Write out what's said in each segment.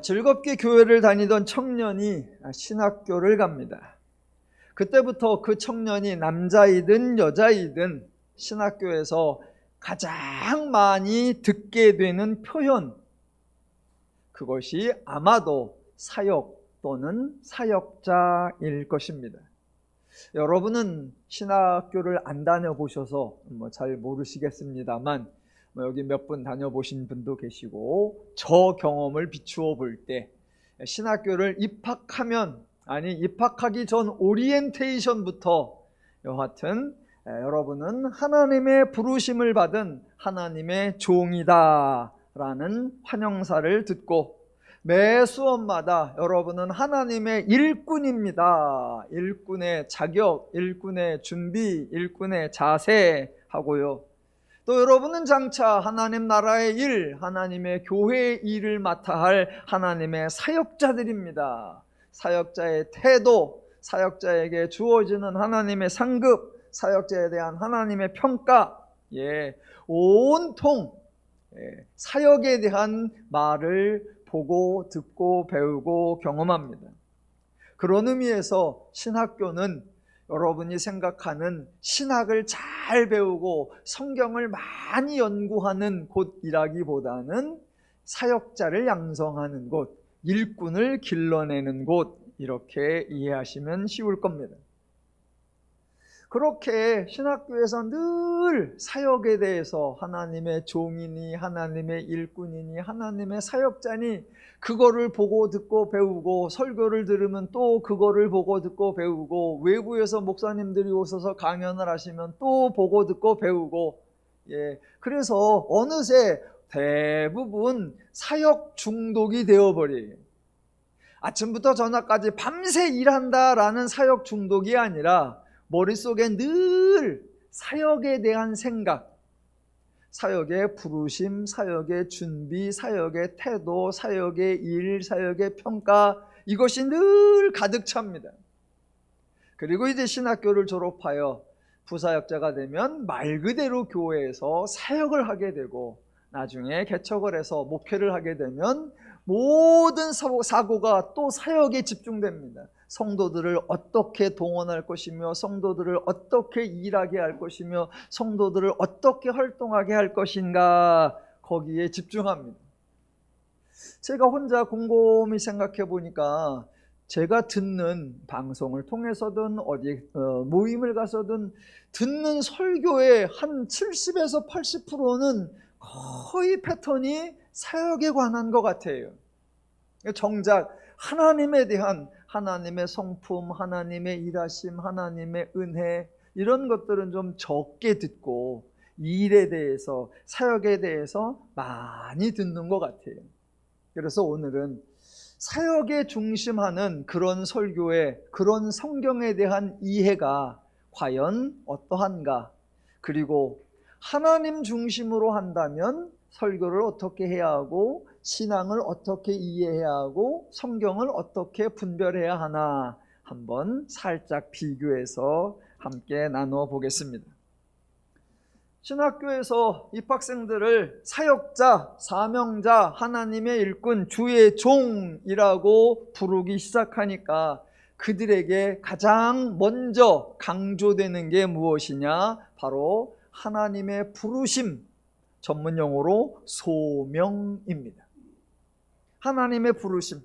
즐겁게 교회를 다니던 청년이 신학교를 갑니다. 그때부터 그 청년이 남자이든 여자이든 신학교에서 가장 많이 듣게 되는 표현, 그것이 아마도 사역 또는 사역자일 것입니다. 여러분은 신학교를 안 다녀보셔서 잘 모르시겠습니다만 여기 몇 분 다녀보신 분도 계시고, 저 경험을 비추어 볼 때 신학교를 입학하기 전 오리엔테이션부터 여하튼 여러분은 하나님의 부르심을 받은 하나님의 종이다 라는 환영사를 듣고, 매 수업마다 여러분은 하나님의 일꾼입니다. 일꾼의 자격, 일꾼의 준비, 일꾼의 자세 하고요. 또 여러분은 장차 하나님 나라의 일, 하나님의 교회의 일을 맡아 할 하나님의 사역자들입니다. 사역자의 태도, 사역자에게 주어지는 하나님의 상급, 사역자에 대한 하나님의 평가, 온통 사역에 대한 말을 보고 듣고 배우고 경험합니다. 그런 의미에서 신학교는 여러분이 생각하는 신학을 잘 배우고 성경을 많이 연구하는 곳이라기보다는 사역자를 양성하는 곳, 일꾼을 길러내는 곳, 이렇게 이해하시면 쉬울 겁니다. 그렇게 신학교에서 늘 사역에 대해서 하나님의 종이니 하나님의 일꾼이니 하나님의 사역자니 그거를 보고 듣고 배우고, 설교를 들으면 또 그거를 보고 듣고 배우고, 외부에서 목사님들이 오셔서 강연을 하시면 또 보고 듣고 배우고, 그래서 어느새 대부분 사역 중독이 되어버려요. 아침부터 저녁까지 밤새 일한다라는 사역 중독이 아니라 머릿속에 늘 사역에 대한 생각, 사역의 부르심, 사역의 준비, 사역의 태도, 사역의 일, 사역의 평가, 이것이 늘 가득 찹니다. 그리고 이제 신학교를 졸업하여 부사역자가 되면 말 그대로 교회에서 사역을 하게 되고, 나중에 개척을 해서 목회를 하게 되면 모든 사고가 또 사역에 집중됩니다. 성도들을 어떻게 동원할 것이며, 성도들을 어떻게 일하게 할 것이며, 성도들을 어떻게 활동하게 할 것인가, 거기에 집중합니다. 제가 혼자 곰곰이 생각해 보니까 제가 듣는 방송을 통해서든 어디 모임을 가서든 듣는 설교의 한 70에서 80%는 거의 패턴이 사역에 관한 것 같아요. 정작 하나님에 대한, 하나님의 성품, 하나님의 일하심, 하나님의 은혜, 이런 것들은 좀 적게 듣고 일에 대해서, 사역에 대해서 많이 듣는 것 같아요. 그래서 오늘은 사역에 중심하는 그런 설교에, 그런 성경에 대한 이해가 과연 어떠한가, 그리고 하나님 중심으로 한다면 설교를 어떻게 해야 하고, 신앙을 어떻게 이해해야 하고, 성경을 어떻게 분별해야 하나, 한번 살짝 비교해서 함께 나누어 보겠습니다. 신학교에서 입학생들을 사역자, 사명자, 하나님의 일꾼, 주의 종이라고 부르기 시작하니까 그들에게 가장 먼저 강조되는 게 무엇이냐? 바로 하나님의 부르심, 전문 용어로 소명입니다. 하나님의 부르심.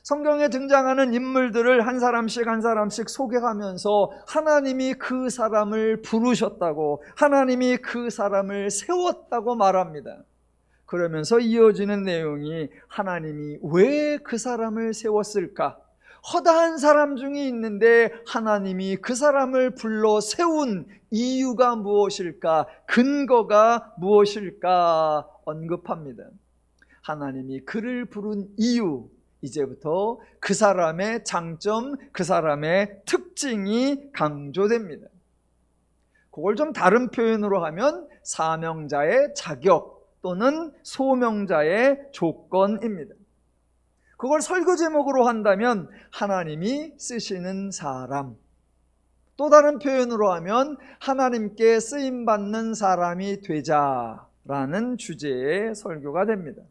성경에 등장하는 인물들을 한 사람씩 한 사람씩 소개하면서 하나님이 그 사람을 부르셨다고, 하나님이 그 사람을 세웠다고 말합니다. 그러면서 이어지는 내용이 하나님이 왜 그 사람을 세웠을까? 허다한 사람 중에 있는데 하나님이 그 사람을 불러 세운 이유가 무엇일까? 근거가 무엇일까? 언급합니다. 하나님이 그를 부른 이유, 이제부터 그 사람의 장점, 그 사람의 특징이 강조됩니다. 그걸 좀 다른 표현으로 하면 사명자의 자격 또는 소명자의 조건입니다. 그걸 설교 제목으로 한다면 하나님이 쓰시는 사람, 또 다른 표현으로 하면 하나님께 쓰임받는 사람이 되자라는 주제의 설교가 됩니다.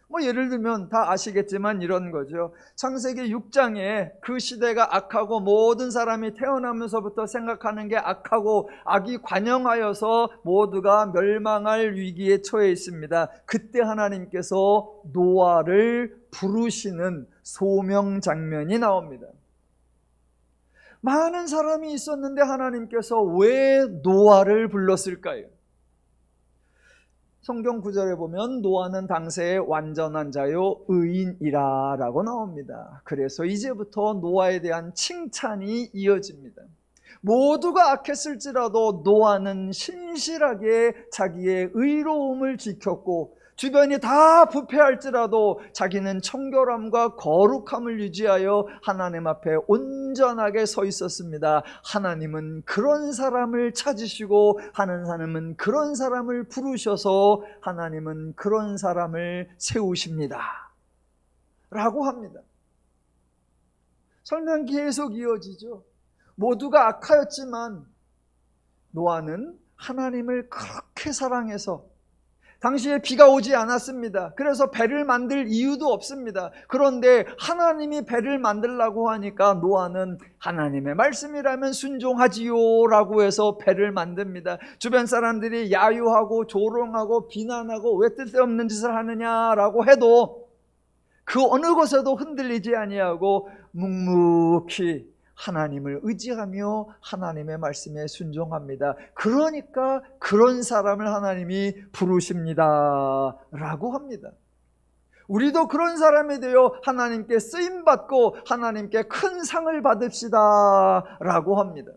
뭐 예를 들면 다 아시겠지만 이런 거죠. 창세기 6장에 그 시대가 악하고 모든 사람이 태어나면서부터 생각하는 게 악하고 악이 관영하여서 모두가 멸망할 위기에 처해 있습니다. 그때 하나님께서 노아를 부르시는 소명 장면이 나옵니다. 많은 사람이 있었는데 하나님께서 왜 노아를 불렀을까요? 성경 구절에 보면 노아는 당시에 완전한 자요 의인이라 라고 나옵니다. 그래서 이제부터 노아에 대한 칭찬이 이어집니다. 모두가 악했을지라도 노아는 신실하게 자기의 의로움을 지켰고, 주변이 다 부패할지라도 자기는 청결함과 거룩함을 유지하여 하나님 앞에 온전하게 서 있었습니다. 하나님은 그런 사람을 찾으시고 하나님은 그런 사람을 부르셔서 하나님은 그런 사람을 세우십니다 라고 합니다. 설명 계속 이어지죠. 모두가 악하였지만 노아는 하나님을 그렇게 사랑해서, 당시에 비가 오지 않았습니다. 그래서 배를 만들 이유도 없습니다. 그런데 하나님이 배를 만들라고 하니까 노아는 하나님의 말씀이라면 순종하지요 라고 해서 배를 만듭니다. 주변 사람들이 야유하고 조롱하고 비난하고 왜 뜻없는 짓을 하느냐라고 해도 그 어느 것에도 흔들리지 아니하고 묵묵히 하나님을 의지하며 하나님의 말씀에 순종합니다. 그러니까 그런 사람을 하나님이 부르십니다 라고 합니다. 우리도 그런 사람이 되어 하나님께 쓰임받고 하나님께 큰 상을 받읍시다 라고 합니다.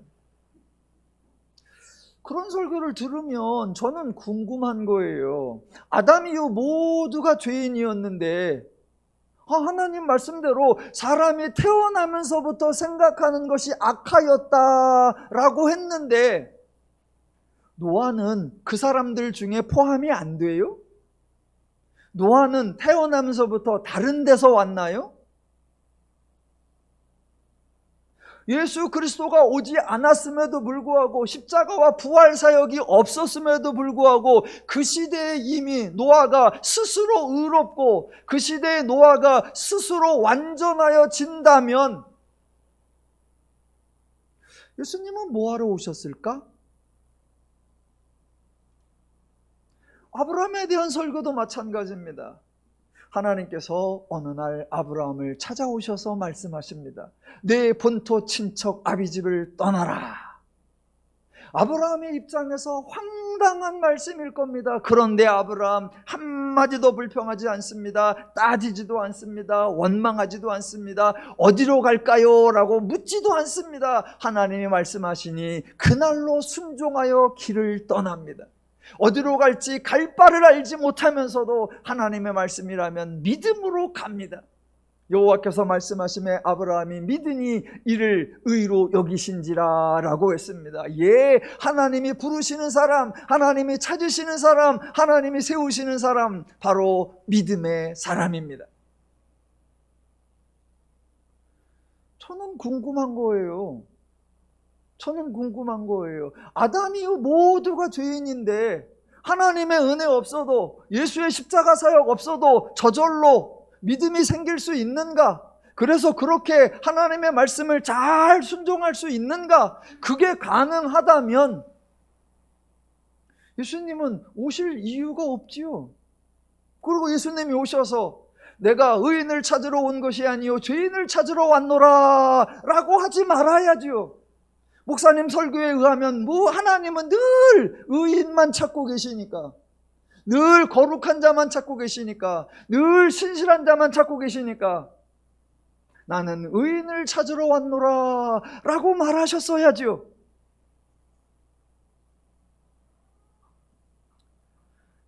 그런 설교를 들으면 저는 궁금한 거예요. 아담 이후 모두가 죄인이었는데 하나님 말씀대로 사람이 태어나면서부터 생각하는 것이 악하였다라고 했는데 노아는 그 사람들 중에 포함이 안 돼요? 노아는 태어나면서부터 다른 데서 왔나요? 예수 그리스도가 오지 않았음에도 불구하고 십자가와 부활 사역이 없었음에도 불구하고 그 시대에 이미 노아가 스스로 의롭고 그 시대에 노아가 스스로 완전하여진다면 예수님은 뭐하러 오셨을까? 아브라함에 대한 설교도 마찬가지입니다. 하나님께서 어느 날 아브라함을 찾아오셔서 말씀하십니다. 내 본토 친척 아비집을 떠나라. 아브라함의 입장에서 황당한 말씀일 겁니다. 그런데 아브라함 한마디도 불평하지 않습니다. 따지지도 않습니다. 원망하지도 않습니다. 어디로 갈까요? 라고 묻지도 않습니다. 하나님이 말씀하시니 그날로 순종하여 길을 떠납니다. 어디로 갈지 갈 바를 알지 못하면서도 하나님의 말씀이라면 믿음으로 갑니다. 여호와께서 말씀하심에 아브라함이 믿으니 이를 의로 여기신지라 라고 했습니다. 예, 하나님이 부르시는 사람, 하나님이 찾으시는 사람, 하나님이 세우시는 사람, 바로 믿음의 사람입니다. 저는 궁금한 거예요. 아담 이후 모두가 죄인인데 하나님의 은혜 없어도, 예수의 십자가 사역 없어도 저절로 믿음이 생길 수 있는가? 그래서 그렇게 하나님의 말씀을 잘 순종할 수 있는가? 그게 가능하다면 예수님은 오실 이유가 없지요. 그리고 예수님이 오셔서 내가 의인을 찾으러 온 것이 아니요 죄인을 찾으러 왔노라 라고 하지 말아야지요. 목사님 설교에 의하면 하나님은 늘 의인만 찾고 계시니까, 늘 거룩한 자만 찾고 계시니까, 늘 신실한 자만 찾고 계시니까 나는 의인을 찾으러 왔노라 라고 말하셨어야지요.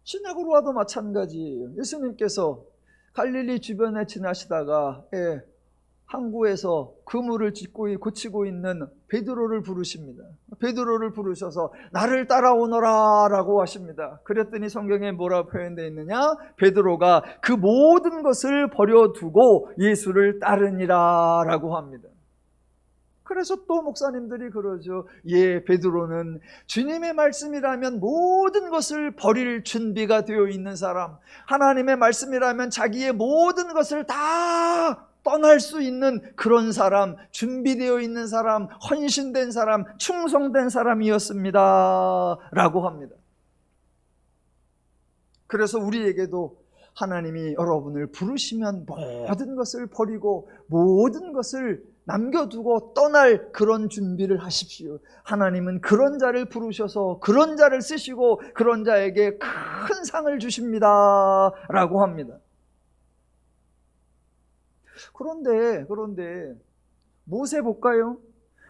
시내고로와도 마찬가지예요. 예수님께서 갈릴리 주변에 지나시다가 항구에서 그물을 고치고 있는 베드로를 부르십니다. 베드로를 부르셔서 나를 따라오너라 라고 하십니다. 그랬더니 성경에 뭐라 표현되어 있느냐? 베드로가 그 모든 것을 버려두고 예수를 따르니라 라고 합니다. 그래서 또 목사님들이 그러죠. 예, 베드로는 주님의 말씀이라면 모든 것을 버릴 준비가 되어 있는 사람, 하나님의 말씀이라면 자기의 모든 것을 다 떠날 수 있는 그런 사람, 준비되어 있는 사람, 헌신된 사람, 충성된 사람이었습니다 라고 합니다. 그래서 우리에게도 하나님이 여러분을 부르시면 모든 것을 버리고 모든 것을 남겨두고 떠날 그런 준비를 하십시오. 하나님은 그런 자를 부르셔서 그런 자를 쓰시고 그런 자에게 큰 상을 주십니다 라고 합니다. 그런데 모세 볼까요?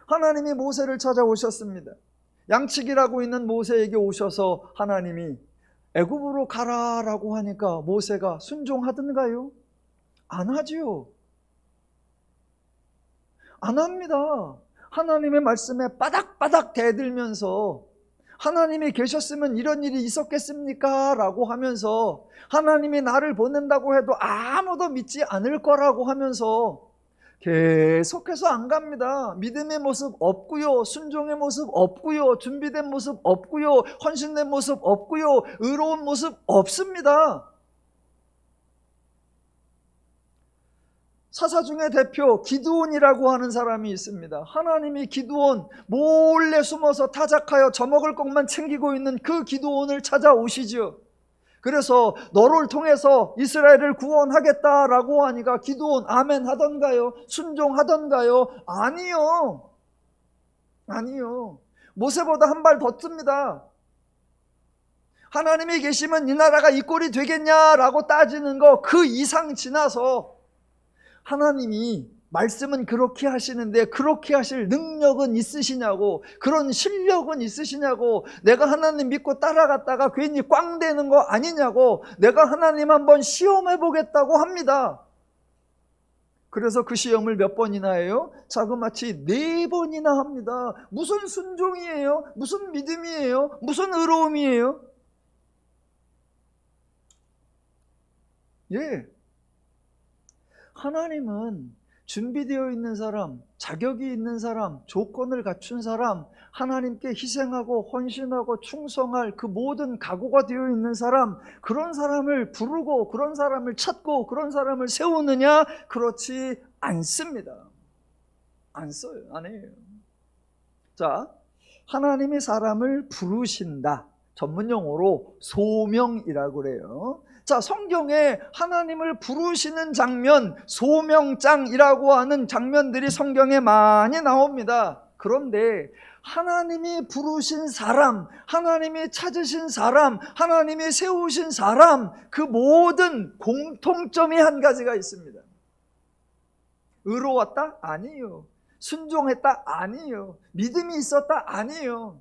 하나님이 모세를 찾아오셨습니다. 양치기라고 있는 모세에게 오셔서 하나님이 애굽으로 가라라고 하니까 모세가 순종하던가요? 안 하지요. 안 합니다. 하나님의 말씀에 바닥바닥 대들면서 하나님이 계셨으면 이런 일이 있었겠습니까? 라고 하면서 하나님이 나를 보낸다고 해도 아무도 믿지 않을 거라고 하면서 계속해서 안 갑니다. 믿음의 모습 없고요, 순종의 모습 없고요, 준비된 모습 없고요, 헌신된 모습 없고요, 의로운 모습 없습니다. 사사 중의 대표 기드온이라고 하는 사람이 있습니다. 하나님이 기드온 몰래 숨어서 타작하여 져먹을 것만 챙기고 있는 그 기드온을 찾아오시죠. 그래서 너를 통해서 이스라엘을 구원하겠다라고 하니까 기드온 아멘 하던가요? 순종하던가요? 아니요. 모세보다 한 발 더 뜹니다. 하나님이 계시면 이 나라가 이 꼴이 되겠냐라고 따지는 거 그 이상 지나서 하나님이 말씀은 그렇게 하시는데 그렇게 하실 능력은 있으시냐고, 그런 실력은 있으시냐고, 내가 하나님 믿고 따라갔다가 괜히 꽝 되는 거 아니냐고, 내가 하나님 한번 시험해 보겠다고 합니다. 그래서 그 시험을 몇 번이나 해요? 자그마치 4번이나 합니다. 무슨 순종이에요? 무슨 믿음이에요? 무슨 의로움이에요? 예. 하나님은 준비되어 있는 사람, 자격이 있는 사람, 조건을 갖춘 사람, 하나님께 희생하고 헌신하고 충성할 그 모든 각오가 되어 있는 사람, 그런 사람을 부르고 그런 사람을 찾고 그런 사람을 세우느냐? 그렇지 않습니다. 안 써요. 안 해요. 자, 하나님이 사람을 부르신다. 전문 용어로 소명이라고 그래요. 자, 성경에 하나님을 부르시는 장면, 소명장이라고 하는 장면들이 성경에 많이 나옵니다. 그런데 하나님이 부르신 사람, 하나님이 찾으신 사람, 하나님이 세우신 사람, 그 모든 공통점이 한 가지가 있습니다. 의로웠다? 아니에요. 순종했다? 아니에요. 믿음이 있었다? 아니에요.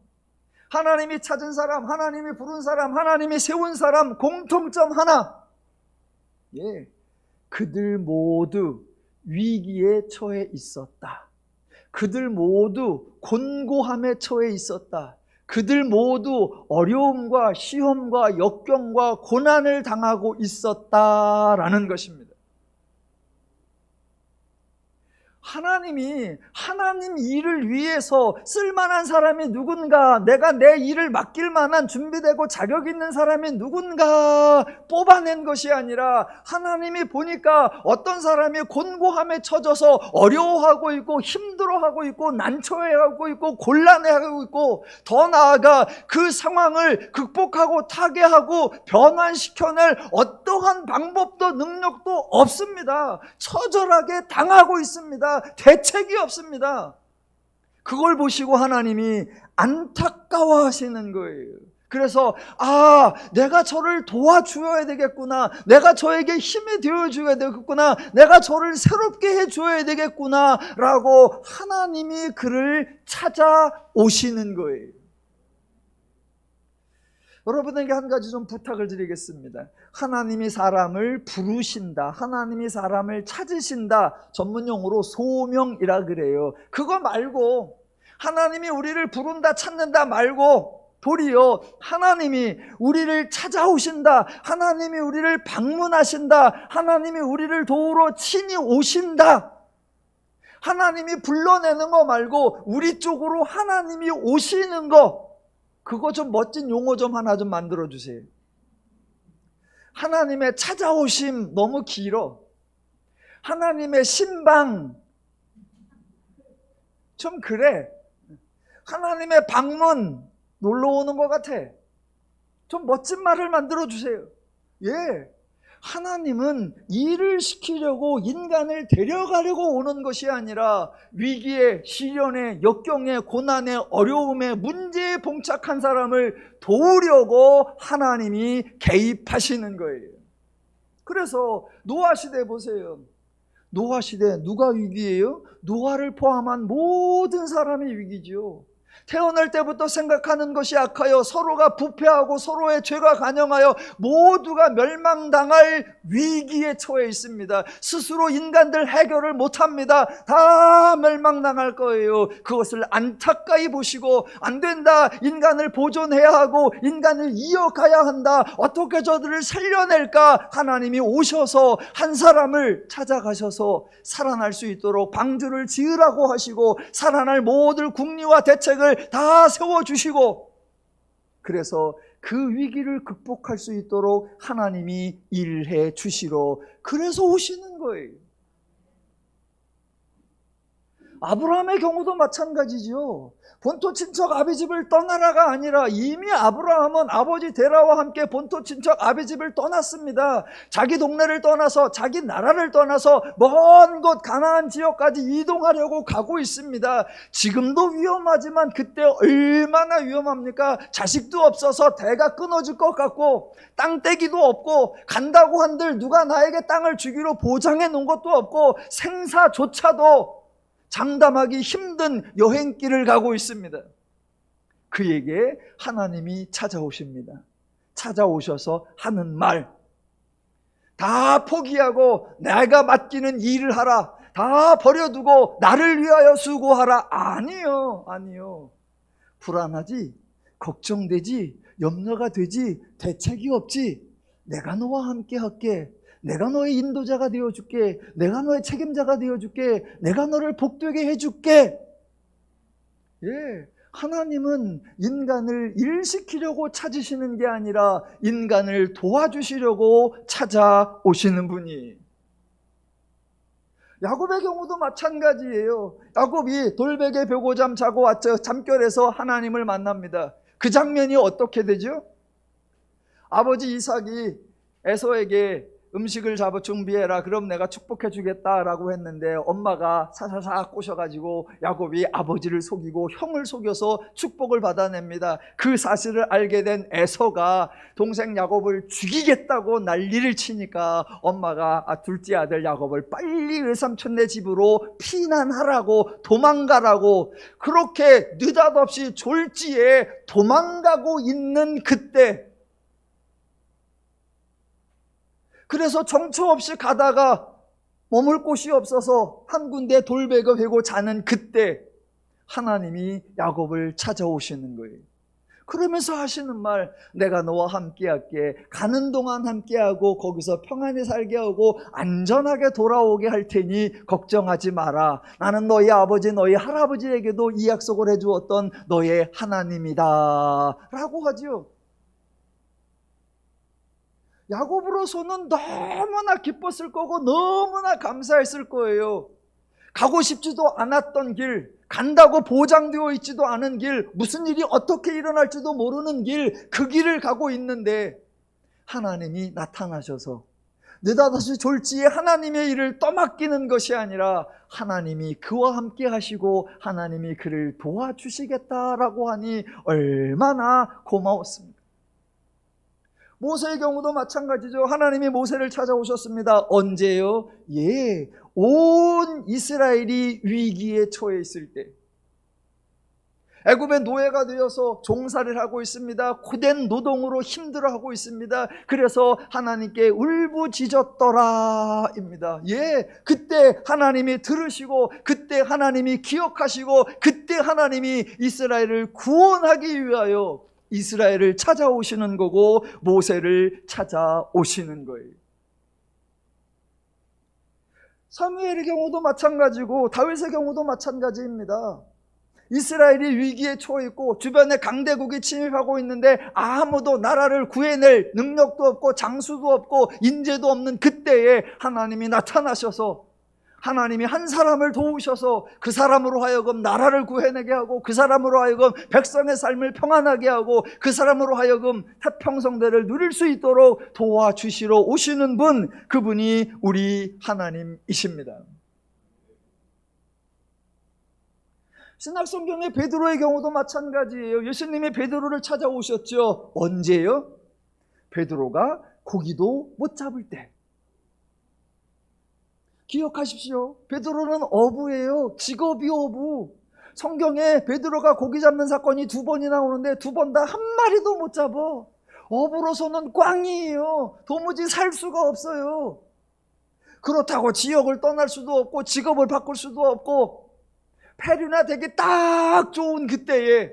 하나님이 찾은 사람, 하나님이 부른 사람, 하나님이 세운 사람 공통점 하나. 예, 그들 모두 위기에 처해 있었다. 그들 모두 곤고함에 처해 있었다. 그들 모두 어려움과 시험과 역경과 고난을 당하고 있었다라는 것입니다. 하나님이 하나님 일을 위해서 쓸만한 사람이 누군가, 내가 내 일을 맡길 만한 준비되고 자격 있는 사람이 누군가 뽑아낸 것이 아니라 하나님이 보니까 어떤 사람이 곤고함에 처져서 어려워하고 있고 힘들어하고 있고 난처해하고 있고 곤란해하고 있고, 더 나아가 그 상황을 극복하고 타개하고 변환시켜낼 어떠한 방법도 능력도 없습니다. 처절하게 당하고 있습니다. 대책이 없습니다. 그걸 보시고 하나님이 안타까워하시는 거예요. 그래서 내가 저를 도와줘야 되겠구나, 내가 저에게 힘이 되어줘야 되겠구나, 내가 저를 새롭게 해줘야 되겠구나 라고 하나님이 그를 찾아오시는 거예요. 여러분에게 한 가지 좀 부탁을 드리겠습니다. 하나님이 사람을 부르신다, 하나님이 사람을 찾으신다, 전문용어로 소명이라 그래요. 그거 말고, 하나님이 우리를 부른다 찾는다 말고 도리어 하나님이 우리를 찾아오신다, 하나님이 우리를 방문하신다, 하나님이 우리를 도우러 친히 오신다, 하나님이 불러내는 거 말고 우리 쪽으로 하나님이 오시는 거, 그거 좀 멋진 용어 좀 하나 좀 만들어 주세요. 하나님의 찾아오심 너무 길어. 하나님의 신방 좀 그래. 하나님의 방문 놀러 오는 것 같아. 좀 멋진 말을 만들어 주세요. 예, 하나님은 일을 시키려고 인간을 데려가려고 오는 것이 아니라 위기에, 시련에, 역경에, 고난에, 어려움에, 문제에 봉착한 사람을 도우려고 하나님이 개입하시는 거예요. 그래서 노아 시대 보세요. 노아 시대 누가 위기예요? 노아를 포함한 모든 사람이 위기지요. 태어날 때부터 생각하는 것이 악하여 서로가 부패하고 서로의 죄가 간영하여 모두가 멸망당할 위기에 처해 있습니다. 스스로 인간들 해결을 못합니다. 다 멸망당할 거예요. 그것을 안타까이 보시고 안 된다, 인간을 보존해야 하고 인간을 이어가야 한다, 어떻게 저들을 살려낼까, 하나님이 오셔서 한 사람을 찾아가셔서 살아날 수 있도록 방주를 지으라고 하시고 살아날 모든 궁리와 대책을 다 세워주시고, 그래서 그 위기를 극복할 수 있도록 하나님이 일해 주시러 그래서 오시는 거예요. 아브라함의 경우도 마찬가지죠. 본토 친척 아비집을 떠나라가 아니라 이미 아브라함은 아버지 데라와 함께 본토 친척 아비집을 떠났습니다. 자기 동네를 떠나서, 자기 나라를 떠나서 먼 곳 가나안 지역까지 이동하려고 가고 있습니다. 지금도 위험하지만 그때 얼마나 위험합니까? 자식도 없어서 대가 끊어질 것 같고 땅떼기도 없고 간다고 한들 누가 나에게 땅을 주기로 보장해 놓은 것도 없고 생사조차도 장담하기 힘든 여행길을 가고 있습니다. 그에게 하나님이 찾아오십니다. 찾아오셔서 하는 말, 다 포기하고 내가 맡기는 일을 하라, 다 버려두고 나를 위하여 수고하라. 아니요, 아니요. 불안하지, 걱정되지, 염려가 되지, 대책이 없지. 내가 너와 함께 할게. 내가 너의 인도자가 되어줄게. 내가 너의 책임자가 되어줄게. 내가 너를 복되게 해줄게. 예, 하나님은 인간을 일시키려고 찾으시는 게 아니라 인간을 도와주시려고 찾아오시는 분이. 야곱의 경우도 마찬가지예요. 야곱이 돌베개 벼고잠 자고 왔죠. 잠결에서 하나님을 만납니다. 그 장면이 어떻게 되죠? 아버지 이삭이 에서에게 음식을 잡아 준비해라, 그럼 내가 축복해 주겠다라고 했는데 엄마가 사사사 꼬셔가지고 야곱이 아버지를 속이고 형을 속여서 축복을 받아냅니다. 그 사실을 알게 된 에서가 동생 야곱을 죽이겠다고 난리를 치니까 엄마가 둘째 아들 야곱을 빨리 외삼촌네 집으로 피난하라고, 도망가라고, 그렇게 느닷없이 졸지에 도망가고 있는 그때, 그래서 정처 없이 가다가 머물 곳이 없어서 한 군데 돌베개 베고 자는 그때 하나님이 야곱을 찾아오시는 거예요. 그러면서 하시는 말, 내가 너와 함께 할게. 가는 동안 함께 하고 거기서 평안히 살게 하고 안전하게 돌아오게 할 테니 걱정하지 마라. 나는 너희 아버지, 너희 할아버지에게도 이 약속을 해주었던 너의 하나님이다 라고 하지요. 야곱으로서는 너무나 기뻤을 거고 너무나 감사했을 거예요. 가고 싶지도 않았던 길, 간다고 보장되어 있지도 않은 길, 무슨 일이 어떻게 일어날지도 모르는 길, 그 길을 가고 있는데 하나님이 나타나셔서 느닷없이 졸지에 하나님의 일을 떠맡기는 것이 아니라 하나님이 그와 함께 하시고 하나님이 그를 도와주시겠다라고 하니 얼마나 고마웠습니까? 모세의 경우도 마찬가지죠. 하나님이 모세를 찾아오셨습니다. 언제요? 예, 온 이스라엘이 위기에 처해 있을 때, 애굽의 노예가 되어서 종살이를 하고 있습니다. 고된 노동으로 힘들어하고 있습니다. 그래서 하나님께 울부짖었더라 입니다. 예, 그때 하나님이 들으시고 그때 하나님이 기억하시고 그때 하나님이 이스라엘을 구원하기 위하여 이스라엘을 찾아오시는 거고 모세를 찾아오시는 거예요. 사무엘의 경우도 마찬가지고 다윗의 경우도 마찬가지입니다. 이스라엘이 위기에 처해 있고 주변에 강대국이 침입하고 있는데 아무도 나라를 구해낼 능력도 없고 장수도 없고 인재도 없는 그때에 하나님이 나타나셔서 하나님이 한 사람을 도우셔서 그 사람으로 하여금 나라를 구해내게 하고 그 사람으로 하여금 백성의 삶을 평안하게 하고 그 사람으로 하여금 태평성대를 누릴 수 있도록 도와주시러 오시는 분, 그분이 우리 하나님이십니다. 신약성경의 베드로의 경우도 마찬가지예요. 예수님이 베드로를 찾아오셨죠. 언제요? 베드로가 고기도 못 잡을 때. 기억하십시오. 베드로는 어부예요. 직업이 어부. 성경에 베드로가 고기 잡는 사건이 2번이 나오는데 2번 다 한 마리도 못 잡아. 어부로서는 꽝이에요. 도무지 살 수가 없어요. 그렇다고 지역을 떠날 수도 없고 직업을 바꿀 수도 없고 폐류나 되기 딱 좋은 그때에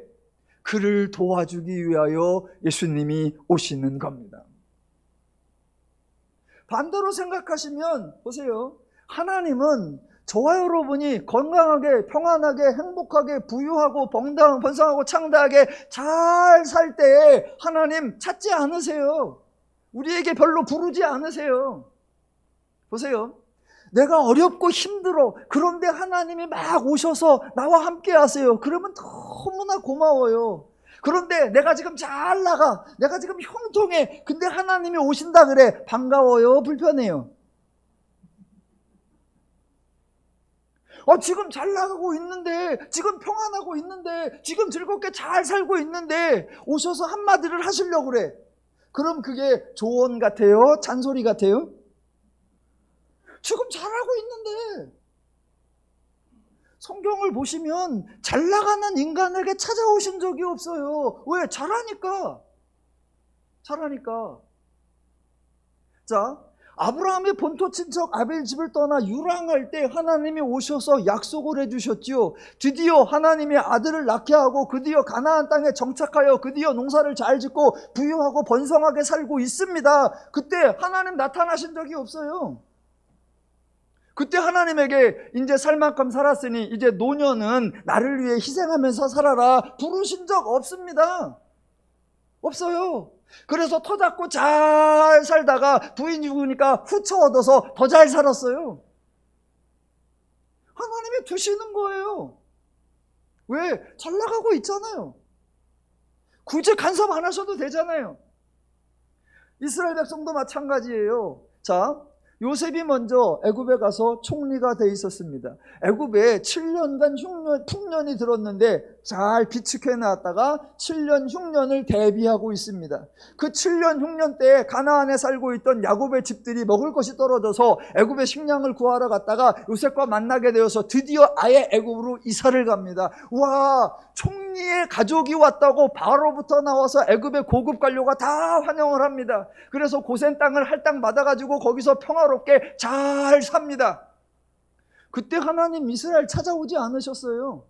그를 도와주기 위하여 예수님이 오시는 겁니다. 반대로 생각하시면 보세요. 하나님은 저와 여러분이 건강하게 평안하게 행복하게 부유하고 번성하고 창대하게 잘 살 때에 하나님 찾지 않으세요. 우리에게 별로 부르지 않으세요. 보세요. 내가 어렵고 힘들어. 그런데 하나님이 막 오셔서 나와 함께 하세요. 그러면 너무나 고마워요. 그런데 내가 지금 잘 나가. 내가 지금 형통해. 근데 하나님이 오신다 그래. 반가워요? 불편해요? 지금 잘 나가고 있는데, 지금 평안하고 있는데, 지금 즐겁게 잘 살고 있는데 오셔서 한마디를 하시려고 그래. 그럼 그게 조언 같아요? 잔소리 같아요? 지금 잘하고 있는데. 성경을 보시면 잘 나가는 인간에게 찾아오신 적이 없어요. 왜? 잘하니까. 자, 아브라함의 본토 친척 아벨 집을 떠나 유랑할 때 하나님이 오셔서 약속을 해주셨지요. 드디어 하나님이 아들을 낳게 하고 드디어 가나안 땅에 정착하여 드디어 농사를 잘 짓고 부유하고 번성하게 살고 있습니다. 그때 하나님 나타나신 적이 없어요. 그때 하나님에게 이제 살 만큼 살았으니 이제 노년은 나를 위해 희생하면서 살아라 부르신 적 없습니다. 없어요. 그래서 터잡고 잘 살다가 부인 죽으니까 후처 얻어서 더 잘 살았어요. 하나님이 두시는 거예요. 왜? 잘 나가고 있잖아요. 굳이 간섭 안 하셔도 되잖아요. 이스라엘 백성도 마찬가지예요. 자, 요셉이 먼저 애굽에 가서 총리가 돼 있었습니다. 애굽에 7년간 풍년이 들었는데 잘 비축해 놨다가 7년 흉년을 대비하고 있습니다. 그 7년 흉년 때에 가나안에 살고 있던 야곱의 집들이 먹을 것이 떨어져서 애굽의 식량을 구하러 갔다가 요셉과 만나게 되어서 드디어 아예 애굽으로 이사를 갑니다. 와, 총리의 가족이 왔다고 바로부터 나와서 애굽의 고급 관료가 다 환영을 합니다. 그래서 고센 땅을 할당 받아가지고 거기서 평화롭게 잘 삽니다. 그때 하나님 이스라엘 찾아오지 않으셨어요.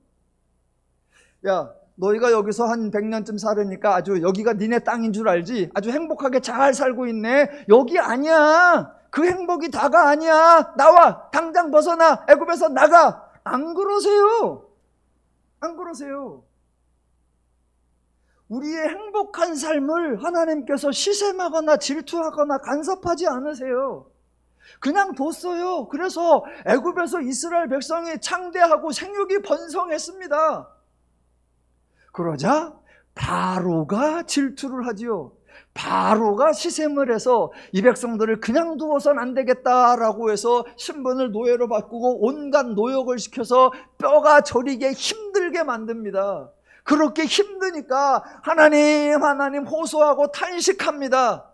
야, 너희가 여기서 한 100년쯤 살으니까 아주 여기가 니네 땅인 줄 알지? 아주 행복하게 잘 살고 있네. 여기 아니야. 그 행복이 다가 아니야. 나와. 당장 벗어나. 애굽에서 나가. 안 그러세요. 안 그러세요. 우리의 행복한 삶을 하나님께서 시샘하거나 질투하거나 간섭하지 않으세요. 그냥 뒀어요. 그래서 애굽에서 이스라엘 백성이 창대하고 생육이 번성했습니다. 그러자 바로가 질투를 하지요. 바로가 시샘을 해서 이 백성들을 그냥 두어서는 안 되겠다라고 해서 신분을 노예로 바꾸고 온갖 노역을 시켜서 뼈가 저리게 힘들게 만듭니다. 그렇게 힘드니까 하나님 호소하고 탄식합니다.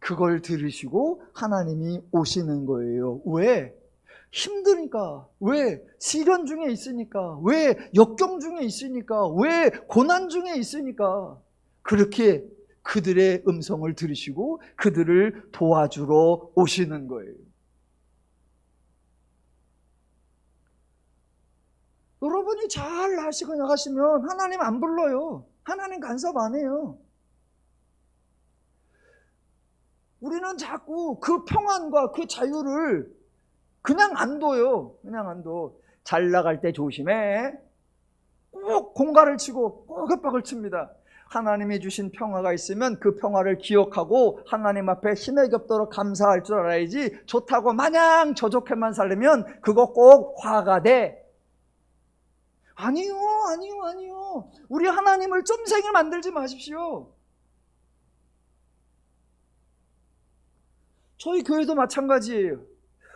그걸 들으시고 하나님이 오시는 거예요. 왜? 힘드니까. 왜? 시련 중에 있으니까. 왜? 역경 중에 있으니까. 왜? 고난 중에 있으니까. 그렇게 그들의 음성을 들으시고 그들을 도와주러 오시는 거예요. 여러분이 잘 하시면 하나님 안 불러요. 하나님 간섭 안 해요. 우리는 자꾸 그 평안과 그 자유를 그냥 안 둬요. 그냥 안 둬. 잘 나갈 때 조심해. 꼭 공갈을 치고 꼭 협박을 칩니다. 하나님이 주신 평화가 있으면 그 평화를 기억하고 하나님 앞에 힘에 겹도록 감사할 줄 알아야지, 좋다고 마냥 저좋게만 살려면 그거 꼭 화가 돼. 아니요, 아니요, 아니요. 우리 하나님을 쫌생이 만들지 마십시오. 저희 교회도 마찬가지예요.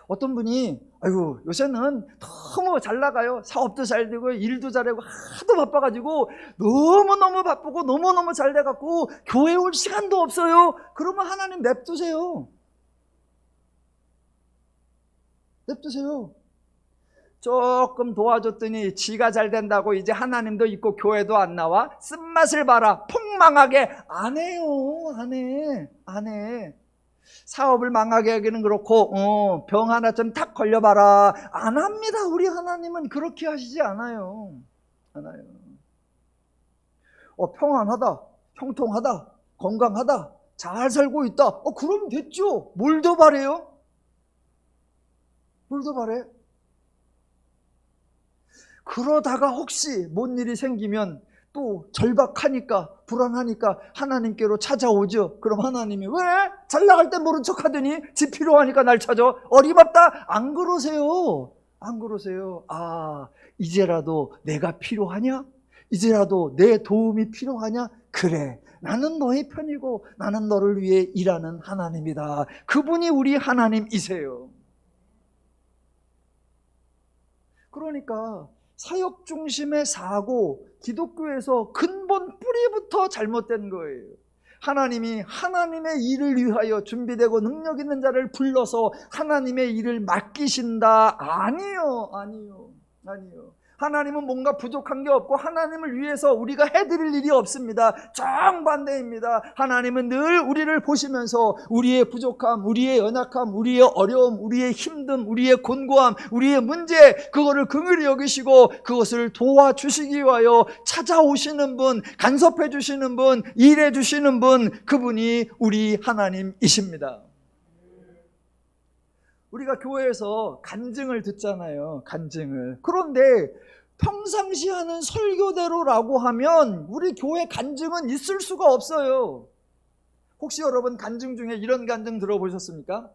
어떤 분이 아이고 요새는 너무 잘 나가요. 사업도 잘 되고 일도 잘하고 하도 바빠가지고 너무너무 바쁘고 너무너무 잘 돼갖고 교회 올 시간도 없어요. 그러면 하나님 냅두세요. 냅두세요. 조금 도와줬더니 지가 잘 된다고 이제 하나님도 있고 교회도 안 나와? 쓴맛을 봐라. 폭망하게. 안 해요. 안 해. 사업을 망하게 하기는 그렇고 병 하나 좀 탁 걸려봐라. 안 합니다. 우리 하나님은 그렇게 하시지 않아요. 평안하다, 형통하다, 건강하다, 잘 살고 있다. 그럼 됐죠. 뭘 더 바래요? 뭘 더 바래? 그러다가 혹시 뭔 일이 생기면 또 절박하니까 불안하니까 하나님께로 찾아오죠. 그럼 하나님이 왜? 잘 나갈 때 모른 척 하더니 집 필요하니까 날 찾아? 어림없다. 안 그러세요. 안 그러세요. 아, 이제라도 내가 필요하냐? 이제라도 내 도움이 필요하냐? 그래, 나는 너의 편이고 나는 너를 위해 일하는 하나님이다. 그분이 우리 하나님이세요. 그러니까 사역 중심의 사고, 기독교에서 근본 뿌리부터 잘못된 거예요. 하나님이 하나님의 일을 위하여 준비되고 능력 있는 자를 불러서 하나님의 일을 맡기신다. 아니요. 하나님은 뭔가 부족한 게 없고 하나님을 위해서 우리가 해드릴 일이 없습니다. 정반대입니다. 하나님은 늘 우리를 보시면서 우리의 부족함, 우리의 연약함, 우리의 어려움, 우리의 힘듦, 우리의 곤고함, 우리의 문제, 그거를 긍휼히 여기시고 그것을 도와주시기 위하여 찾아오시는 분, 간섭해 주시는 분, 일해 주시는 분, 그분이 우리 하나님이십니다. 우리가 교회에서 간증을 듣잖아요. 간증을. 그런데 평상시 하는 설교대로라고 하면 우리 교회 간증은 있을 수가 없어요. 혹시 여러분 간증 중에 이런 간증 들어보셨습니까?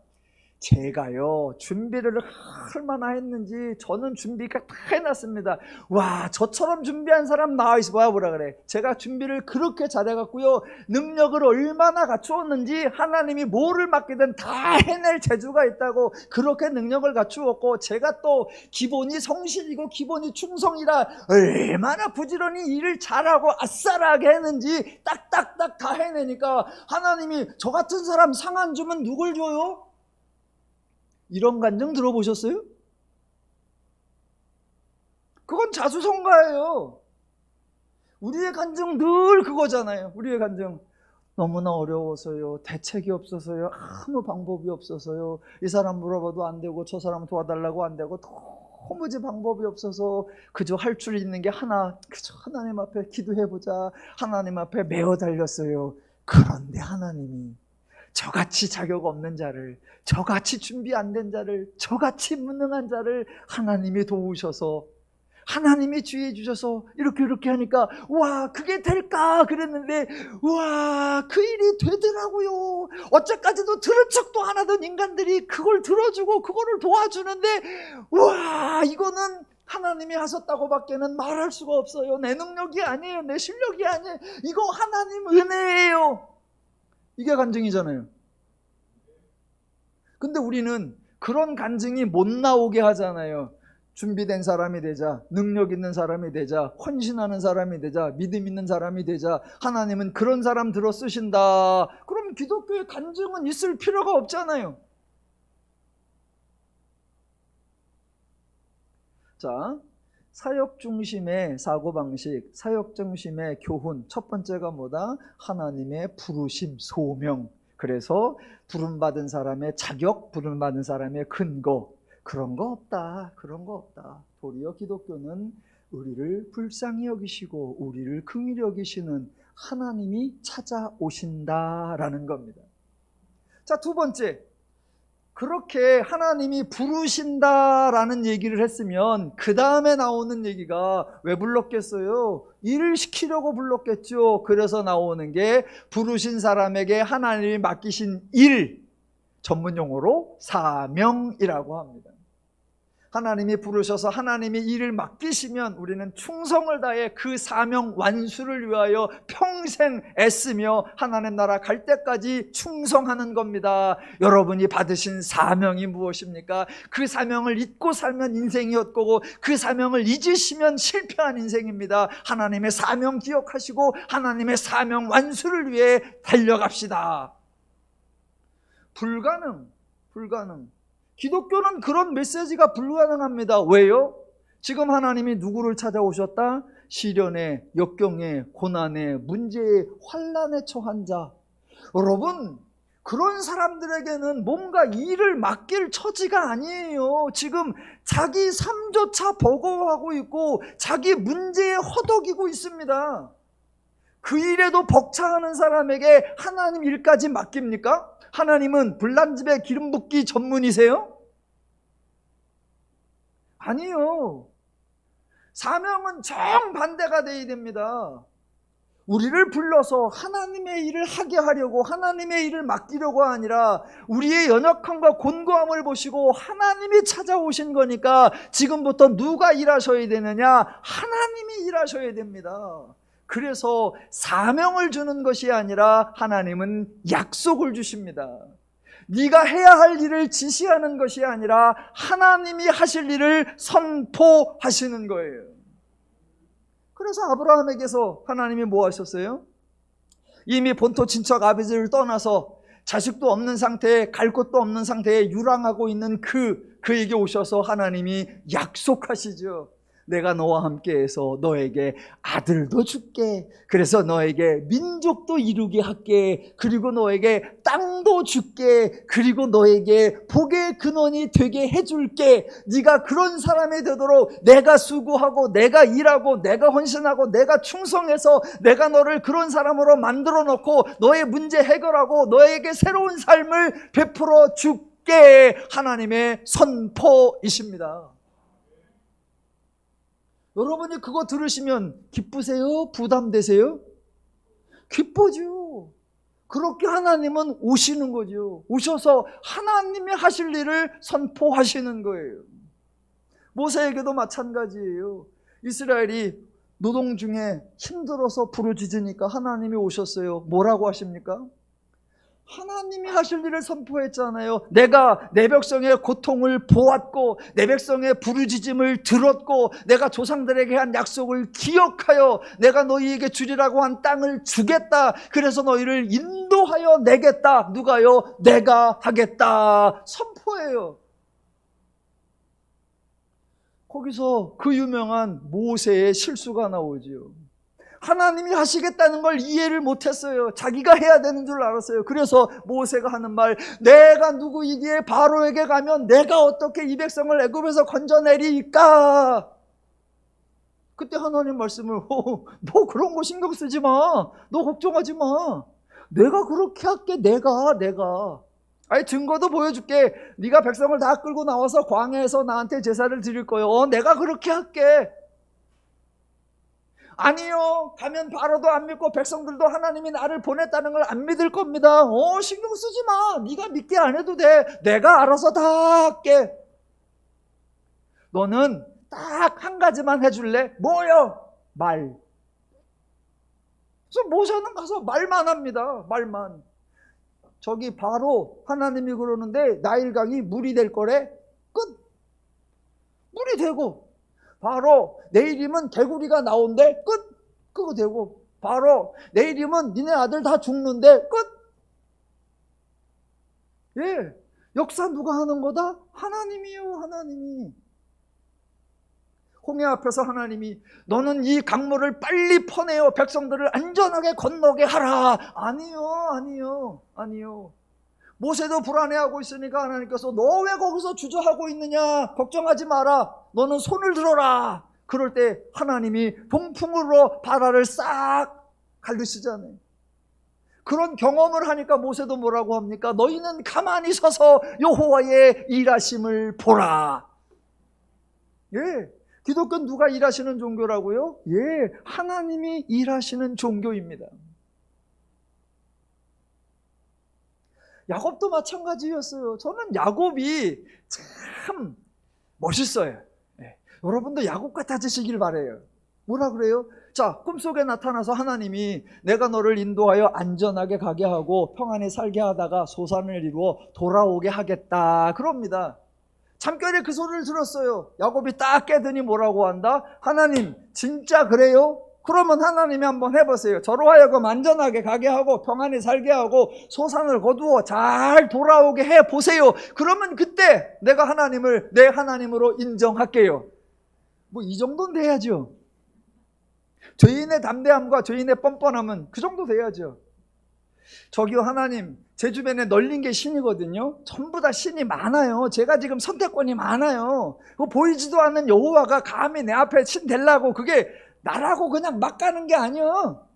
제가요 준비를 얼마나 했는지 저는 준비가 다 해놨습니다. 와, 저처럼 준비한 사람 나와 있어 봐. 뭐라 그래. 제가 준비를 그렇게 잘해갖고요 능력을 얼마나 갖추었는지 하나님이 뭐를 맡기든 다 해낼 재주가 있다고 그렇게 능력을 갖추었고, 제가 또 기본이 성실이고 기본이 충성이라 얼마나 부지런히 일을 잘하고 아싸라하게 했는지 딱딱딱 다 해내니까 하나님이 저 같은 사람 상 안 주면 누굴 줘요? 이런 간증 들어보셨어요? 그건 자수성가예요. 우리의 간증 늘 그거잖아요. 우리의 간증 너무나 어려워서요, 대책이 없어서요, 아무 방법이 없어서요, 이 사람 물어봐도 안 되고 저 사람 도와달라고 안 되고 도무지 방법이 없어서 그저 할 줄 있는 게 하나, 그저 하나님 앞에 기도해보자, 하나님 앞에 매어 달렸어요. 그런데 하나님이 저같이 자격 없는 자를, 저같이 준비 안 된 자를, 저같이 무능한 자를 하나님이 도우셔서, 하나님이 주의해 주셔서 이렇게 하니까 와, 그게 될까 그랬는데 와, 그 일이 되더라고요. 어째까지도 들은 척도 안 하던 인간들이 그걸 들어주고 그거를 도와주는데 와, 이거는 하나님이 하셨다고 밖에는 말할 수가 없어요. 내 능력이 아니에요. 내 실력이 아니에요. 이거 하나님 은혜예요. 이게 간증이잖아요. 근데 우리는 그런 간증이 못 나오게 하잖아요. 준비된 사람이 되자, 능력 있는 사람이 되자, 헌신하는 사람이 되자, 믿음 있는 사람이 되자, 하나님은 그런 사람 들어 쓰신다. 그럼 기독교의 간증은 있을 필요가 없잖아요. 자, 사역 중심의 사고방식, 사역 중심의 교훈, 첫 번째가 뭐다? 하나님의 부르심, 소명. 그래서 부름받은 사람의 자격, 부름받은 사람의 근거, 그런 거 없다. 도리어 기독교는 우리를 불쌍히 여기시고 우리를 긍휼히 여기시는 하나님이 찾아오신다라는 겁니다. 자, 두 번째, 그렇게 하나님이 부르신다라는 얘기를 했으면 그 다음에 나오는 얘기가 왜 불렀겠어요? 일을 시키려고 불렀겠죠. 그래서 나오는 게 부르신 사람에게 하나님이 맡기신 일, 전문용어로 사명이라고 합니다. 하나님이 부르셔서 하나님이 일을 맡기시면 우리는 충성을 다해 그 사명 완수를 위하여 평생 애쓰며 하나님 나라 갈 때까지 충성하는 겁니다. 여러분이 받으신 사명이 무엇입니까? 그 사명을 잊고 살면 인생이 헛되고 그 사명을 잊으시면 실패한 인생입니다. 하나님의 사명 기억하시고 하나님의 사명 완수를 위해 달려갑시다. 불가능. 기독교는 그런 메시지가 불가능합니다. 왜요? 지금 하나님이 누구를 찾아오셨다? 시련에, 역경에, 고난에, 문제에, 환난에 처한 자. 여러분, 그런 사람들에게는 뭔가 일을 맡길 처지가 아니에요. 지금 자기 삶조차 버거워하고 있고 자기 문제에 허덕이고 있습니다. 그 일에도 벅차하는 사람에게 하나님 일까지 맡깁니까? 하나님은 불난집에 기름 붓기 전문이세요? 아니요. 사명은 정반대가 되어야 됩니다. 우리를 불러서 하나님의 일을 하게 하려고 하나님의 일을 맡기려고 아니라 우리의 연약함과 곤고함을 보시고 하나님이 찾아오신 거니까 지금부터 누가 일하셔야 되느냐? 하나님이 일하셔야 됩니다. 그래서 사명을 주는 것이 아니라 하나님은 약속을 주십니다. 네가 해야 할 일을 지시하는 것이 아니라 하나님이 하실 일을 선포하시는 거예요. 그래서 아브라함에게서 하나님이 뭐 하셨어요? 이미 본토 친척 아버지를 떠나서 자식도 없는 상태에 갈 곳도 없는 상태에 유랑하고 있는 그에게 오셔서 하나님이 약속하시죠. 내가 너와 함께해서 너에게 아들도 줄게. 그래서 너에게 민족도 이루게 할게. 그리고 너에게 땅도 줄게. 그리고 너에게 복의 근원이 되게 해줄게. 네가 그런 사람이 되도록 내가 수고하고 내가 일하고 내가 헌신하고 내가 충성해서 내가 너를 그런 사람으로 만들어 놓고 너의 문제 해결하고 너에게 새로운 삶을 베풀어 줄게. 하나님의 선포이십니다. 여러분이 그거 들으시면 기쁘세요? 부담되세요? 기쁘죠. 그렇게 하나님은 오시는 거죠. 오셔서 하나님이 하실 일을 선포하시는 거예요. 모세에게도 마찬가지예요. 이스라엘이 노동 중에 힘들어서 부르짖으니까 하나님이 오셨어요. 뭐라고 하십니까? 하나님이 하실 일을 선포했잖아요. 내가 내 백성의 고통을 보았고 내 백성의 부르짖음을 들었고 내가 조상들에게 한 약속을 기억하여 내가 너희에게 주리라고 한 땅을 주겠다. 그래서 너희를 인도하여 내겠다. 누가요? 내가 하겠다. 선포해요. 거기서 그 유명한 모세의 실수가 나오죠. 하나님이 하시겠다는 걸 이해를 못했어요. 자기가 해야 되는 줄 알았어요. 그래서 모세가 하는 말, 내가 누구이기에 바로에게 가면 내가 어떻게 이 백성을 애굽에서 건져내리까? 그때 하나님 말씀을 너 그런 거 신경 쓰지 마. 너 걱정하지 마. 내가 그렇게 할게. 내가 아니 증거도 보여줄게. 네가 백성을 다 끌고 나와서 광야에서 나한테 제사를 드릴 거예요. 내가 그렇게 할게. 아니요. 가면 바로도 안 믿고 백성들도 하나님이 나를 보냈다는 걸 안 믿을 겁니다. 신경 쓰지 마. 네가 믿게 안 해도 돼. 내가 알아서 다 할게. 너는 딱 한 가지만 해줄래? 뭐요? 말. 그래서 모세는 가서 말만 합니다. 말만. 저기 바로 하나님이 그러는데 나일강이 물이 될 거래. 끝. 물이 되고 바로 내일이면 개구리가 나온대. 끝. 그거 되고 바로 내일이면 니네 아들 다 죽는데. 끝. 예, 역사 누가 하는 거다? 하나님이요. 하나님이. 홍해 앞에서 하나님이 너는 이 강물을 빨리 퍼내어 백성들을 안전하게 건너게 하라. 아니요. 모세도 불안해하고 있으니까 하나님께서 너 왜 거기서 주저하고 있느냐? 걱정하지 마라. 너는 손을 들어라. 그럴 때 하나님이 동풍으로 바다를 싹 갈르시잖아요. 그런 경험을 하니까 모세도 뭐라고 합니까? 너희는 가만히 서서 여호와의 일하심을 보라. 예, 기독교는 누가 일하시는 종교라고요? 예, 하나님이 일하시는 종교입니다. 야곱도 마찬가지였어요. 저는 야곱이 참 멋있어요. 예, 여러분도 야곱 같아지시길 바래요. 뭐라 그래요? 자, 꿈속에 나타나서 하나님이 내가 너를 인도하여 안전하게 가게 하고 평안히 살게 하다가 소산을 이루어 돌아오게 하겠다 그럽니다. 잠결에 그 소리를 들었어요. 야곱이 딱 깨더니 뭐라고 한다? 하나님 진짜 그래요? 그러면 하나님이 한번 해보세요. 저로 하여금 안전하게 가게 하고 평안히 살게 하고 소산을 거두어 잘 돌아오게 해보세요. 그러면 그때 내가 하나님을 내 하나님으로 인정할게요. 뭐 이 정도는 돼야죠. 죄인의 담대함과 죄인의 뻔뻔함은 그 정도 돼야죠. 저기요, 하나님, 제 주변에 널린 게 신이거든요. 전부 다 신이 많아요. 제가 지금 선택권이 많아요. 보이지도 않는 여호와가 감히 내 앞에 신 되려고, 그게 나라고 그냥 막 가는 게 아니에요.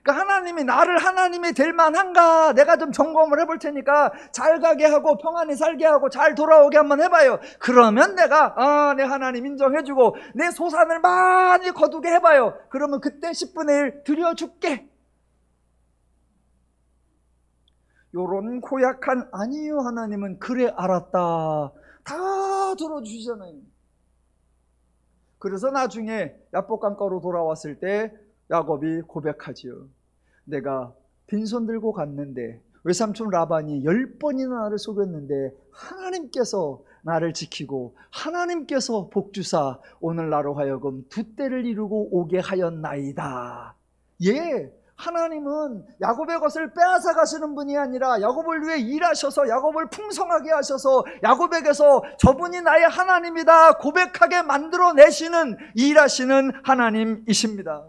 그러니까 하나님이 나를 하나님이 될 만한가, 내가 좀 점검을 해볼 테니까 잘 가게 하고 평안히 살게 하고 잘 돌아오게 한번 해봐요. 그러면 내가 내 하나님 인정해주고 내 소산을 많이 거두게 해봐요. 그러면 그때 10분의 1 드려줄게. 요런 고약한 아니요, 하나님은 그래 알았다 다 들어주시잖아요. 그래서 나중에 야복강가로 돌아왔을 때 야곱이 고백하지요. 내가 빈손 들고 갔는데 외삼촌 라반이 10번이나 나를 속였는데 하나님께서 나를 지키고 하나님께서 복주사 오늘 나로 하여금 두 때를 이루고 오게 하였나이다. 예, 하나님은 야곱의 것을 빼앗아 가시는 분이 아니라 야곱을 위해 일하셔서 야곱을 풍성하게 하셔서 야곱에게서 저분이 나의 하나님이다 고백하게 만들어내시는 일하시는 하나님이십니다.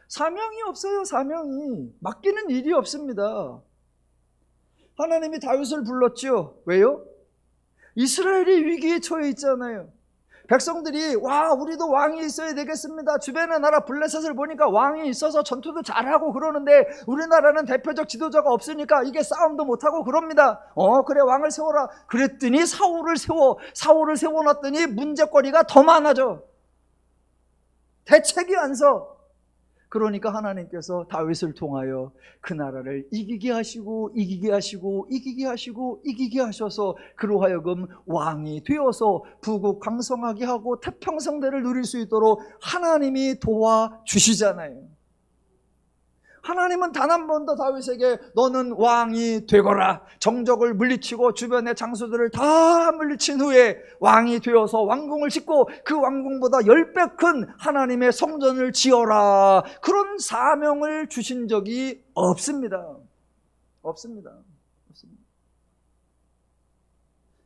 사명이 없어요. 사명이 맡기는 일이 없습니다. 하나님이 다윗을 불렀죠. 왜요? 이스라엘이 위기에 처해 있잖아요. 백성들이 우리도 왕이 있어야 되겠습니다. 주변의 나라 블레셋을 보니까 왕이 있어서 전투도 잘하고 그러는데 우리나라는 대표적 지도자가 없으니까 이게 싸움도 못하고 그럽니다. 그래, 왕을 세워라. 그랬더니 사울을 세워놨더니 문제거리가 더 많아져. 대책이 안 서. 그러니까 하나님께서 다윗을 통하여 그 나라를 이기게 하시고 하셔서 그로 하여금 왕이 되어서 부국 강성하게 하고 태평성대를 누릴 수 있도록 하나님이 도와주시잖아요. 하나님은 단 한 번도 다윗에게 너는 왕이 되거라, 정적을 물리치고 주변의 장수들을 다 물리친 후에 왕이 되어서 왕궁을 짓고 그 왕궁보다 10배 큰 하나님의 성전을 지어라, 그런 사명을 주신 적이 없습니다. 없습니다.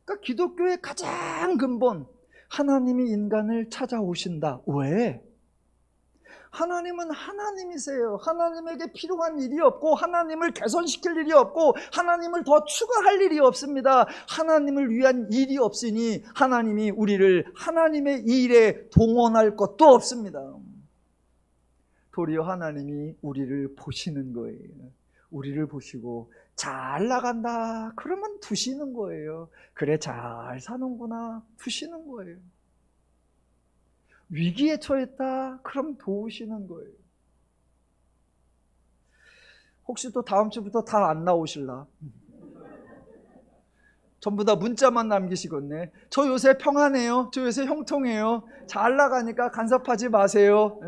그러니까 기독교의 가장 근본, 하나님이 인간을 찾아오신다. 왜? 하나님은 하나님이세요. 하나님에게 필요한 일이 없고 하나님을 개선시킬 일이 없고 하나님을 더 추가할 일이 없습니다. 하나님을 위한 일이 없으니 하나님이 우리를 하나님의 일에 동원할 것도 없습니다. 도리어 하나님이 우리를 보시는 거예요. 우리를 보시고 잘 나간다 그러면 두시는 거예요. 그래, 잘 사는구나 두시는 거예요. 위기에 처했다 그럼 도우시는 거예요. 혹시 또 다음 주부터 다 안 나오실라? 전부 다 문자만 남기시겠네. 저 요새 평안해요. 저 요새 형통해요. 잘 나가니까 간섭하지 마세요.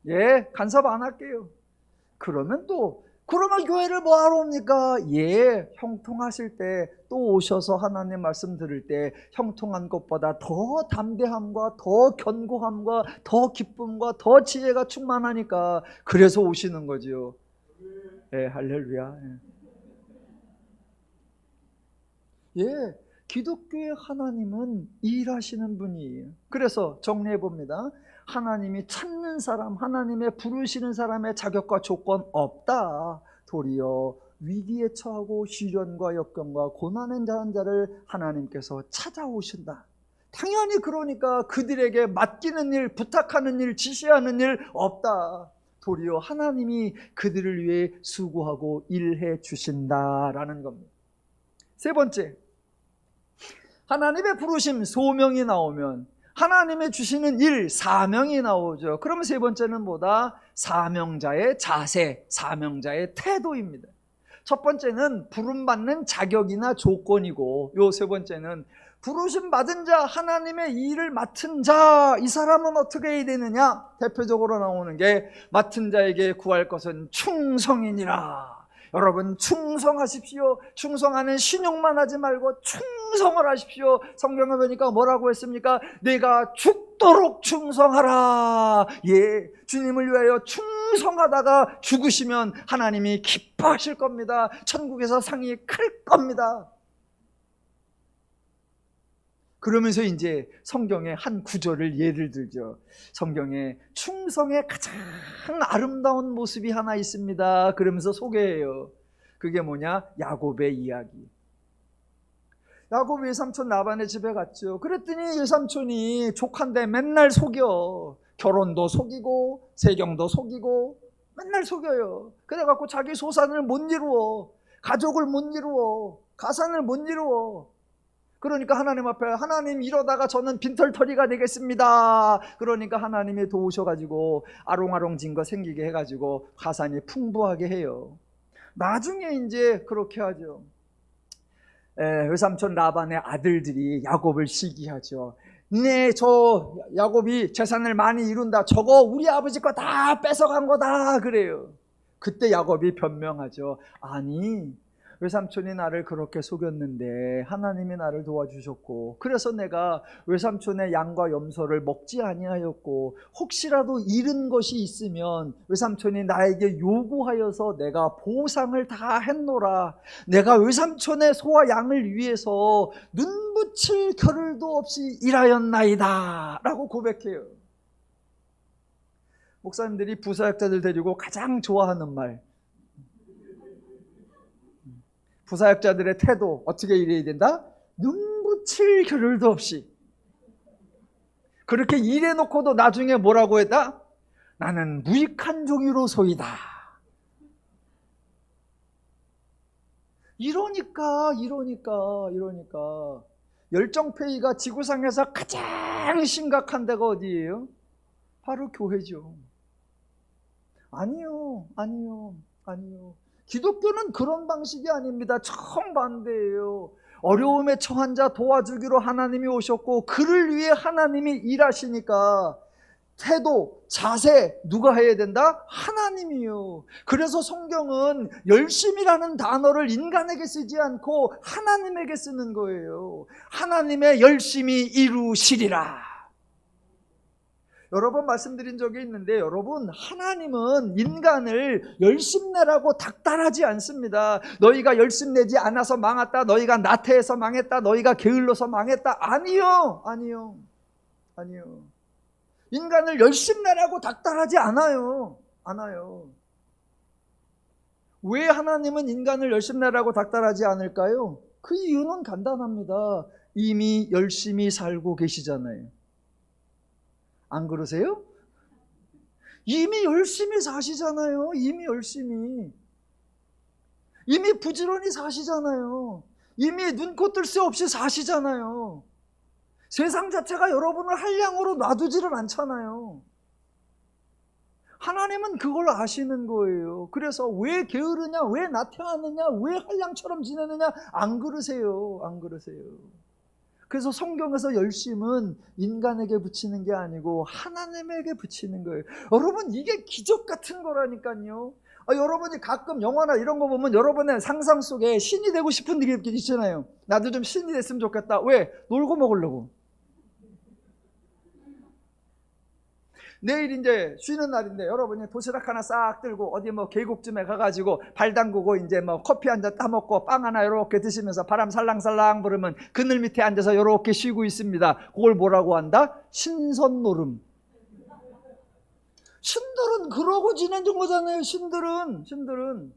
예, 간섭 안 할게요. 그러면 교회를 뭐하러 옵니까? 예, 형통하실 때 또 오셔서 하나님 말씀 들을 때 형통한 것보다 더 담대함과 더 견고함과 더 기쁨과 더 지혜가 충만하니까 그래서 오시는 거지요. 예, 할렐루야. 예, 기독교의 하나님은 일하시는 분이에요. 그래서 정리해 봅니다. 하나님이 찾는 사람, 하나님의 부르시는 사람의 자격과 조건 없다. 도리어 위기에 처하고 시련과 역경과 고난에 처한 자를 하나님께서 찾아오신다. 당연히 그러니까 그들에게 맡기는 일, 부탁하는 일, 지시하는 일 없다. 도리어 하나님이 그들을 위해 수고하고 일해 주신다라는 겁니다. 세 번째, 하나님의 부르심, 소명이 나오면 하나님의 주시는 일, 사명이 나오죠. 그러면 세 번째는 뭐다? 사명자의 자세, 사명자의 태도입니다. 첫 번째는 부름받는 자격이나 조건이고, 요 세 번째는 부르심 받은 자, 하나님의 일을 맡은 자, 이 사람은 어떻게 해야 되느냐? 대표적으로 나오는 게 맡은 자에게 구할 것은 충성이니라. 여러분 충성하십시오. 충성하는 신용만 하지 말고 충성을 하십시오. 성경에 보니까 뭐라고 했습니까? 내가 죽도록 충성하라. 예, 주님을 위하여 충성하다가 죽으시면 하나님이 기뻐하실 겁니다. 천국에서 상이 클 겁니다. 그러면서 이제 성경의 한 구절을 예를 들죠. 성경에 충성의 가장 아름다운 모습이 하나 있습니다. 그러면서 소개해요. 그게 뭐냐? 야곱의 이야기. 야곱이 외삼촌 라반의 집에 갔죠. 그랬더니 외삼촌이 조카인데 맨날 속여. 결혼도 속이고 세경도 속이고 맨날 속여요. 그래갖고 자기 소산을 못 이루어. 가족을 못 이루어. 가산을 못 이루어. 그러니까 하나님 앞에, 하나님 이러다가 저는 빈털터리가 되겠습니다. 그러니까 하나님이 도우셔가지고 아롱아롱진 거 생기게 해가지고 가산이 풍부하게 해요. 나중에 이제 그렇게 하죠. 외삼촌 라반의 아들들이 야곱을 시기하죠. 네, 저 야곱이 재산을 많이 이룬다. 저거 우리 아버지 거 다 뺏어간 거다. 그래요. 그때 야곱이 변명하죠. 아니, 외삼촌이 나를 그렇게 속였는데 하나님이 나를 도와주셨고, 그래서 내가 외삼촌의 양과 염소를 먹지 아니하였고, 혹시라도 잃은 것이 있으면 외삼촌이 나에게 요구하여서 내가 보상을 다 했노라. 내가 외삼촌의 소와 양을 위해서 눈붙일 겨를도 없이 일하였나이다 라고 고백해요. 목사님들이 부사역자들 데리고 가장 좋아하는 말, 부사역자들의 태도 어떻게 일해야 된다? 눈붙일 겨를도 없이. 그렇게 일해놓고도 나중에 뭐라고 했다? 나는 무익한 종이로소이다. 이러니까 열정페이가 지구상에서 가장 심각한 데가 어디예요? 바로 교회죠. 아니요. 기독교는 그런 방식이 아닙니다. 정반대예요. 어려움에 처한 자 도와주기로 하나님이 오셨고, 그를 위해 하나님이 일하시니까 태도, 자세 누가 해야 된다? 하나님이요. 그래서 성경은 열심이라는 단어를 인간에게 쓰지 않고 하나님에게 쓰는 거예요. 하나님의 열심히 이루시리라. 여러 번 말씀드린 적이 있는데, 여러분, 하나님은 인간을 열심내라고 닥달하지 않습니다. 너희가 열심내지 않아서 망했다, 너희가 나태해서 망했다, 너희가 게을러서 망했다. 아니요. 인간을 열심내라고 닥달하지 않아요. 왜 하나님은 인간을 열심내라고 닥달하지 않을까요? 그 이유는 간단합니다. 이미 열심히 살고 계시잖아요. 안 그러세요? 이미 열심히 사시잖아요. 이미 부지런히 사시잖아요. 이미 눈코 뜰 새 없이 사시잖아요. 세상 자체가 여러분을 한량으로 놔두지를 않잖아요. 하나님은 그걸 아시는 거예요. 그래서 왜 게으르냐, 왜 나태하느냐, 왜 한량처럼 지내느냐, 안 그러세요. 그래서 성경에서 열심은 인간에게 붙이는 게 아니고 하나님에게 붙이는 거예요. 여러분, 이게 기적 같은 거라니까요. 여러분이 가끔 영화나 이런 거 보면 여러분의 상상 속에 신이 되고 싶은 일이 있잖아요. 나도 좀 신이 됐으면 좋겠다. 왜? 놀고 먹으려고. 내일 이제 쉬는 날인데 여러분이 도시락 하나 싹 들고 어디 뭐 계곡쯤에 가가지고 발 담그고 이제 뭐 커피 한 잔 따먹고 빵 하나 이렇게 드시면서 바람 살랑살랑 부르면 그늘 밑에 앉아서 이렇게 쉬고 있습니다. 그걸 뭐라고 한다? 신선놀음. 신들은 그러고 지내는 거잖아요. 신들은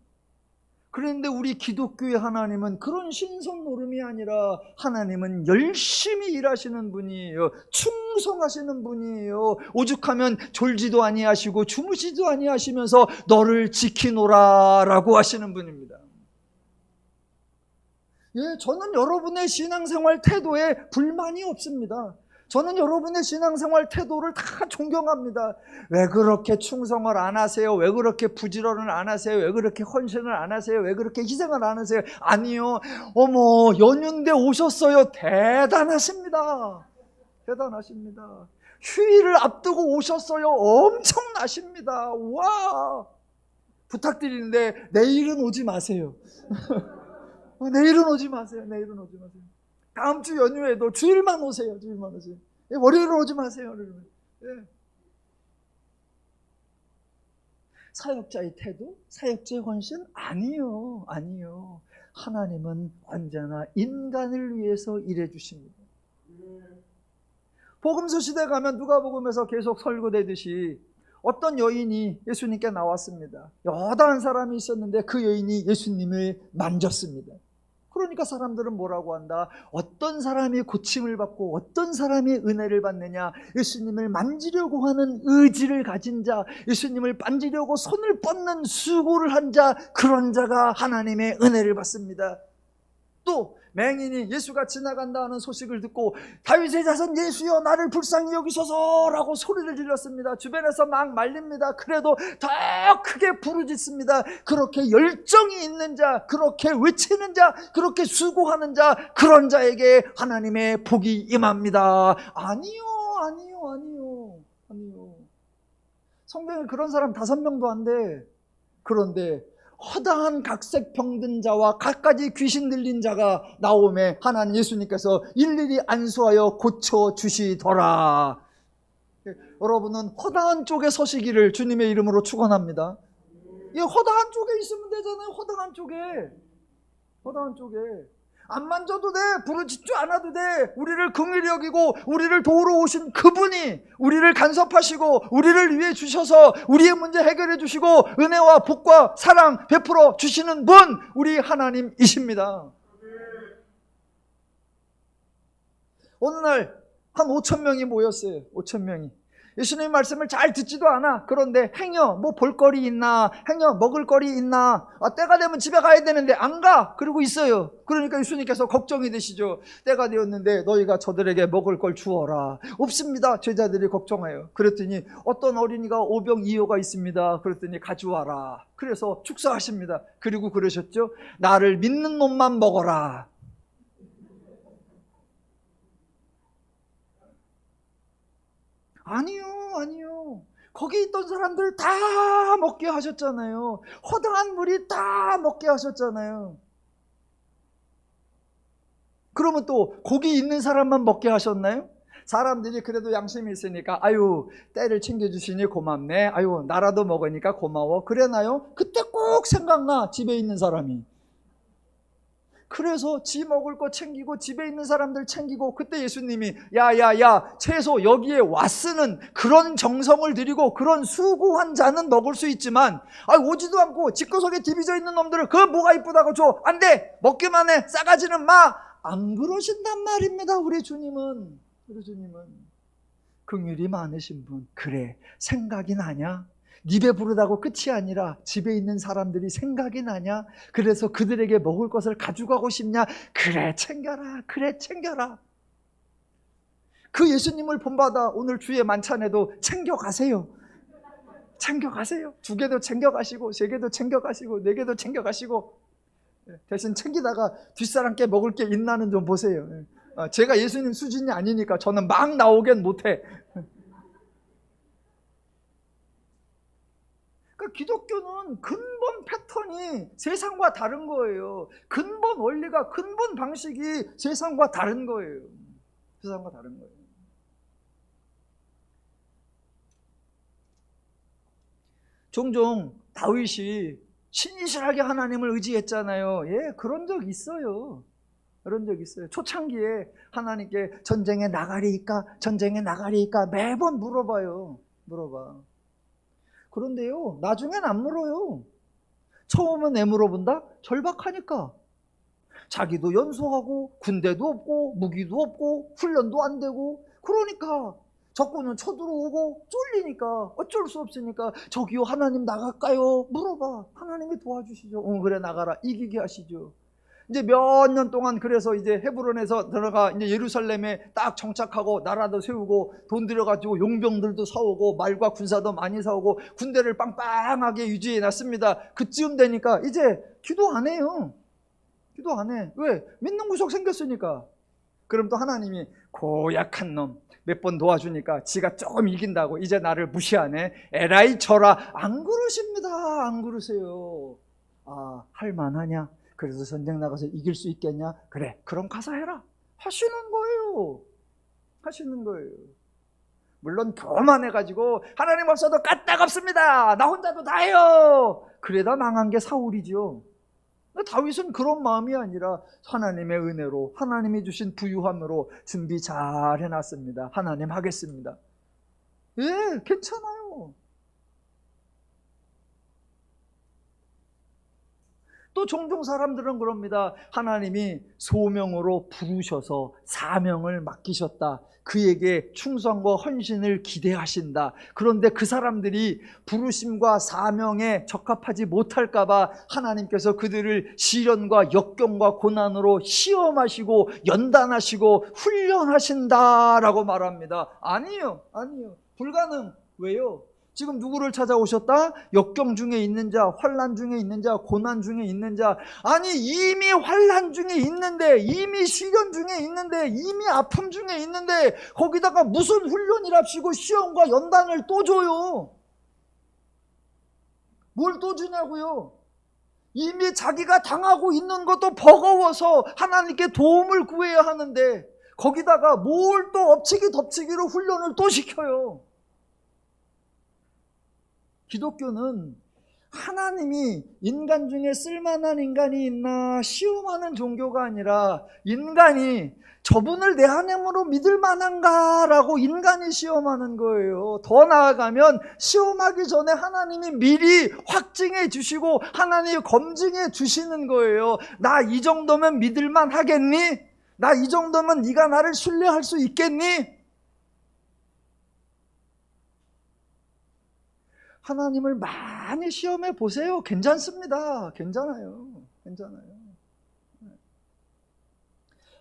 그런데 우리 기독교의 하나님은 그런 신선 노름이 아니라 하나님은 열심히 일하시는 분이에요. 충성하시는 분이에요. 오죽하면 졸지도 아니하시고 주무시지도 아니하시면서 너를 지키노라 라고 하시는 분입니다. 예, 저는 여러분의 신앙생활 태도에 불만이 없습니다. 저는 여러분의 신앙생활 태도를 다 존경합니다. 왜 그렇게 충성을 안 하세요? 왜 그렇게 부지런을 안 하세요? 왜 그렇게 헌신을 안 하세요? 왜 그렇게 희생을 안 하세요? 아니요. 어머, 연휴인데 오셨어요. 대단하십니다. 대단하십니다. 휴일을 앞두고 오셨어요. 엄청나십니다. 와! 부탁드리는데 내일은 오지 마세요. 내일은 오지 마세요. 내일은 오지 마세요. 다음 주 연휴에도 주일만 오세요. 주일만 오세요. 월요일은 오지 마세요. 예. 사역자의 태도, 사역자의 헌신? 아니요. 아니요. 하나님은 언제나 인간을 위해서 일해 주십니다. 복음서 시대 가면 누가복음에서 계속 설교되듯이 어떤 여인이 예수님께 나왔습니다. 여다한 사람이 있었는데 그 여인이 예수님을 만졌습니다. 그러니까 사람들은 뭐라고 한다? 어떤 사람이 고침을 받고 어떤 사람이 은혜를 받느냐? 예수님을 만지려고 하는 의지를 가진 자, 예수님을 만지려고 손을 뻗는 수고를 한 자, 그런 자가 하나님의 은혜를 받습니다. 또 맹인이 예수가 지나간다는 소식을 듣고 다윗의 자손 예수여 나를 불쌍히 여기소서 라고 소리를 질렀습니다. 주변에서 막 말립니다. 그래도 더 크게 부르짖습니다. 그렇게 열정이 있는 자, 그렇게 외치는 자, 그렇게 수고하는 자, 그런 자에게 하나님의 복이 임합니다. 아니요, 아니요, 아니요, 아니요. 성경에 그런 사람 5명도 안 돼. 그런데 허다한 각색 병든 자와 갖가지 귀신 들린 자가 나오매 하나님 예수님께서 일일이 안수하여 고쳐주시더라. 여러분은 허다한 쪽에 서시기를 주님의 이름으로 축원합니다. 이 허다한 쪽에 있으면 되잖아요. 허다한 쪽에. 허다한 쪽에. 안 만져도 돼. 부르짖지 않아도 돼. 우리를 긍휼히 여기고 우리를 도우러 오신 그분이 우리를 간섭하시고 우리를 위해 주셔서 우리의 문제 해결해 주시고 은혜와 복과 사랑 베풀어 주시는 분, 우리 하나님이십니다. 어느 날 한 5,000명이 모였어요. 5,000명이. 예수님의 말씀을 잘 듣지도 않아. 그런데 행여 뭐 볼거리 있나, 행여 먹을거리 있나, 때가 되면 집에 가야 되는데 안 가. 그러고 있어요. 그러니까 예수님께서 걱정이 되시죠. 때가 되었는데 너희가 저들에게 먹을 걸 주어라. 없습니다. 제자들이 걱정해요. 그랬더니 어떤 어린이가 오병이어가 있습니다. 그랬더니 가져와라. 그래서 축사하십니다. 그리고 그러셨죠. 나를 믿는 놈만 먹어라. 아니요, 아니요. 거기 있던 사람들 다 먹게 하셨잖아요. 허다한 무리 다 먹게 하셨잖아요. 그러면 또 거기 있는 사람만 먹게 하셨나요? 사람들이 그래도 양심이 있으니까 아유 때를 챙겨주시니 고맙네. 아유 나라도 먹으니까 고마워. 그래나요? 그때 꼭 생각나 집에 있는 사람이. 그래서 지 먹을 거 챙기고 집에 있는 사람들 챙기고 그때 예수님이 야야야 채소 여기에 왔으는 그런 정성을 들이고 그런 수고한 자는 먹을 수 있지만 오지도 않고 집구석에 디비져 있는 놈들을 그거 뭐가 이쁘다고 줘. 안 돼. 먹기만 해. 싸가지는 마. 안 그러신단 말입니다. 우리 주님은. 우리 주님은 긍휼이 많으신 분. 그래 생각이 나냐? 네 배 부르다고 끝이 아니라 집에 있는 사람들이 생각이 나냐? 그래서 그들에게 먹을 것을 가져가고 싶냐? 그래 챙겨라. 그래 챙겨라. 그 예수님을 본받아 오늘 주의 만찬에도 챙겨가세요. 챙겨가세요. 2개도 챙겨가시고 3개도 챙겨가시고 4개도 챙겨가시고 대신 챙기다가 뒷사람께 먹을 게 있나는 좀 보세요. 제가 예수님 수준이 아니니까 저는 막 나오긴 못해. 기독교는 근본 패턴이 세상과 다른 거예요. 근본 원리가, 근본 방식이 세상과 다른 거예요. 세상과 다른 거예요. 종종 다윗이 신실하게 하나님을 의지했잖아요. 예, 그런 적 있어요. 그런 적 있어요. 초창기에 하나님께 전쟁에 나가리이까? 전쟁에 나가리이까? 매번 물어봐요. 물어봐. 그런데요, 나중엔 안 물어요. 처음은 왜 물어본다? 절박하니까. 자기도 연소하고 군대도 없고 무기도 없고 훈련도 안 되고, 그러니까 적군은 쳐들어오고 쫄리니까 어쩔 수 없으니까 저기요 하나님 나갈까요? 물어봐. 하나님이 도와주시죠. 그래 나가라. 이기게 하시죠. 이제 몇 년 동안 그래서 이제 헤브론에서 들어가 이제 예루살렘에 딱 정착하고 나라도 세우고 돈 들여가지고 용병들도 사오고 말과 군사도 많이 사오고 군대를 빵빵하게 유지해 놨습니다. 그쯤 되니까 이제 기도 안 해요. 기도 안 해. 왜? 믿는 구석 생겼으니까. 그럼 또 하나님이 고약한 놈 몇 번 도와주니까 지가 조금 이긴다고 이제 나를 무시하네. 에라이 쳐라. 안 그러십니다. 안 그러세요. 아, 할만하냐? 그래서 전쟁 나가서 이길 수 있겠냐? 그래, 그럼 가서 해라. 하시는 거예요. 하시는 거예요. 물론 교만해가지고 하나님 없어도 까딱없습니다. 나 혼자도 다 해요. 그래다 망한 게 사울이죠. 다윗은 그런 마음이 아니라 하나님의 은혜로, 하나님이 주신 부유함으로 준비 잘 해놨습니다. 하나님 하겠습니다. 예, 괜찮아요. 또 종종 사람들은 그럽니다. 하나님이 소명으로 부르셔서 사명을 맡기셨다. 그에게 충성과 헌신을 기대하신다. 그런데 그 사람들이 부르심과 사명에 적합하지 못할까 봐 하나님께서 그들을 시련과 역경과 고난으로 시험하시고 연단하시고 훈련하신다라고 말합니다. 아니요. 불가능. 왜요? 지금 누구를 찾아오셨다? 역경 중에 있는 자, 환난 중에 있는 자, 고난 중에 있는 자. 아니 이미 환난 중에 있는데, 이미 시련 중에 있는데, 이미 아픔 중에 있는데 거기다가 무슨 훈련이랍시고 시험과 연단을 또 줘요. 뭘 또 주냐고요? 이미 자기가 당하고 있는 것도 버거워서 하나님께 도움을 구해야 하는데 거기다가 뭘 또 엎치기 덮치기로 훈련을 또 시켜요. 기독교는 하나님이 인간 중에 쓸만한 인간이 있나 시험하는 종교가 아니라 인간이 저분을 내 하나님으로 믿을 만한가 라고 인간이 시험하는 거예요. 더 나아가면 시험하기 전에 하나님이 미리 확증해 주시고 하나님이 검증해 주시는 거예요. 나 이 정도면 믿을 만하겠니? 나 이 정도면 네가 나를 신뢰할 수 있겠니? 하나님을 많이 시험해 보세요. 괜찮습니다. 괜찮아요.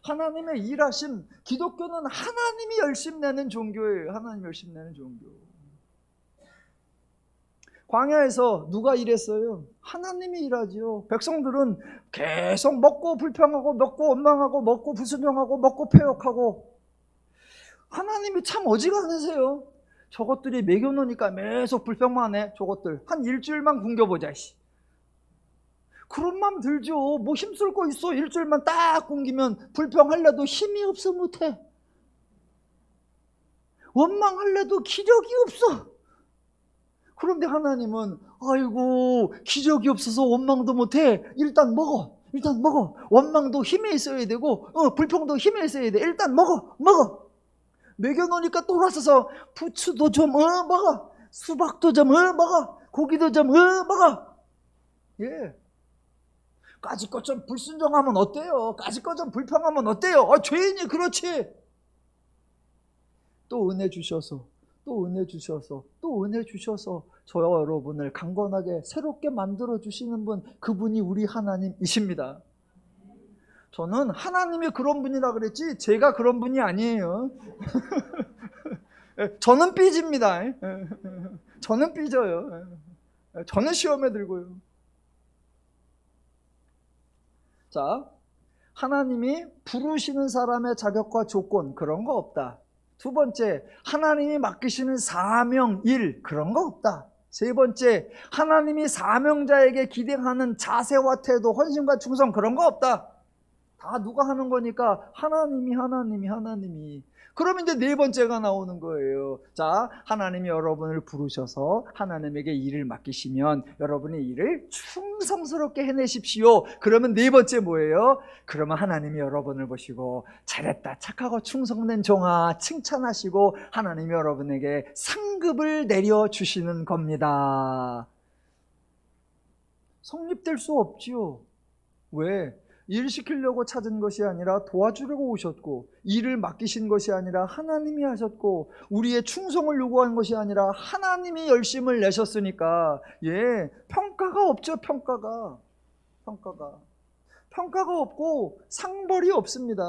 하나님의 일하심, 기독교는 하나님이 열심 내는 종교예요. 하나님 열심 내는 종교. 광야에서 누가 일했어요? 하나님이 일하지요. 백성들은 계속 먹고 불평하고 먹고 원망하고 먹고 불순종하고 먹고 패역하고. 하나님이 참 어지간하세요. 저것들이 먹여놓으니까 계속 불평만 해. 저것들 한 일주일만 굶겨보자. 그런 마음 들죠. 뭐 힘쓸 거 있어. 일주일만 딱 굶기면 불평할래도 힘이 없어 못해. 원망할래도 기력이 없어. 그런데 하나님은 아이고 기력이 없어서 원망도 못해. 일단 먹어. 원망도 힘에 있어야 되고 불평도 힘에 있어야 돼. 일단 먹어. 먹여놓으니까 또 와서서 부추도 좀 먹어. 수박도 좀 먹어. 고기도 좀 먹어. 예. 까짓것 좀 불순종하면 어때요? 까짓것 좀 불평하면 어때요? 죄인이 그렇지. 또 은혜 주셔서 저와 여러분을 강건하게 새롭게 만들어 주시는 분, 그분이 우리 하나님이십니다. 저는 하나님이 그런 분이라 그랬지 제가 그런 분이 아니에요. 저는 삐집니다. 저는 삐져요. 저는 시험에 들고요. 자, 하나님이 부르시는 사람의 자격과 조건 그런 거 없다. 두 번째, 하나님이 맡기시는 사명, 일 그런 거 없다. 세 번째, 하나님이 사명자에게 기대하는 자세와 태도, 헌신과 충성 그런 거 없다. 다 누가 하는 거니까 하나님이. 그러면 이제 네 번째가 나오는 거예요. 자, 하나님이 여러분을 부르셔서 하나님에게 일을 맡기시면 여러분의 일을 충성스럽게 해내십시오. 그러면 네 번째 뭐예요? 그러면 하나님이 여러분을 보시고 잘했다, 착하고 충성된 종아 칭찬하시고 하나님이 여러분에게 상급을 내려주시는 겁니다. 성립될 수 없지요. 왜? 일 시키려고 찾은 것이 아니라 도와주려고 오셨고, 일을 맡기신 것이 아니라 하나님이 하셨고, 우리의 충성을 요구한 것이 아니라 하나님이 열심을 내셨으니까, 평가가 없죠. 평가가 없고 상벌이 없습니다.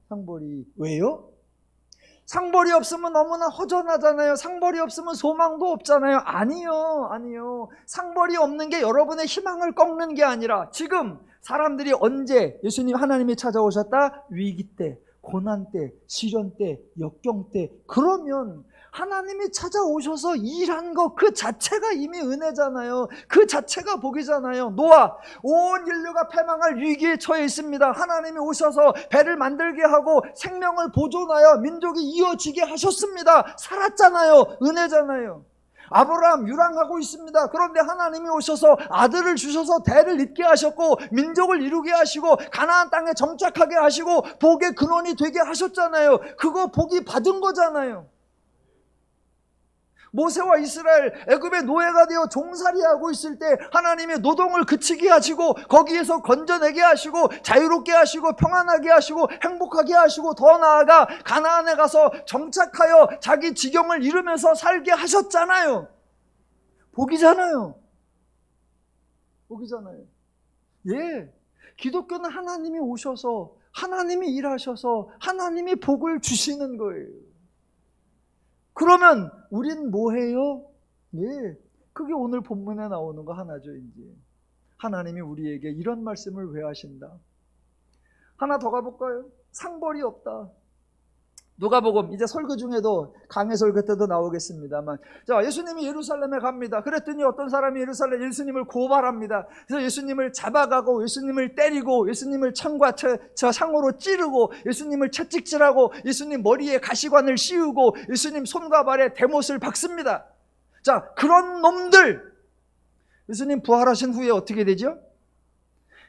상벌이. 왜요? 상벌이 없으면 너무나 허전하잖아요. 상벌이 없으면 소망도 없잖아요. 아니요. 상벌이 없는 게 여러분의 희망을 꺾는 게 아니라, 지금 사람들이 언제 예수님 하나님이 찾아오셨다? 위기 때, 고난 때, 시련 때, 역경 때. 그러면 하나님이 찾아오셔서 일한 거 그 자체가 이미 은혜잖아요. 그 자체가 복이잖아요. 노아, 온 인류가 패망할 위기에 처해 있습니다. 하나님이 오셔서 배를 만들게 하고 생명을 보존하여 민족이 이어지게 하셨습니다. 살았잖아요. 은혜잖아요. 아브라함 유랑하고 있습니다. 그런데 하나님이 오셔서 아들을 주셔서 대를 잇게 하셨고, 민족을 이루게 하시고, 가나안 땅에 정착하게 하시고, 복의 근원이 되게 하셨잖아요. 그거 복이 받은 거잖아요. 모세와 이스라엘 애굽의 노예가 되어 종살이하고 있을 때 하나님이 노동을 그치게 하시고, 거기에서 건져내게 하시고, 자유롭게 하시고, 평안하게 하시고, 행복하게 하시고, 더 나아가 가나안에 가서 정착하여 자기 지경을 이루면서 살게 하셨잖아요. 복이잖아요. 기독교는 하나님이 오셔서, 하나님이 일하셔서 하나님이 복을 주시는 거예요. 그러면 우린 뭐 해요? 그게 오늘 본문에 나오는 거 하나죠. 이제 하나님이 우리에게 이런 말씀을 왜 하신다? 하나 더 가볼까요? 상벌이 없다. 누가복음, 이제 설교 중에도, 강해 설교 때도 나오겠습니다만, 자, 예수님이 예루살렘에 갑니다. 그랬더니 어떤 사람이 예수님을 고발합니다. 그래서 예수님을 잡아가고, 예수님을 때리고, 예수님을 창과 상으로 찌르고, 예수님을 채찍질하고, 예수님 머리에 가시관을 씌우고, 예수님 손과 발에 대못을 박습니다. 자, 그런 놈들, 예수님 부활하신 후에 어떻게 되죠?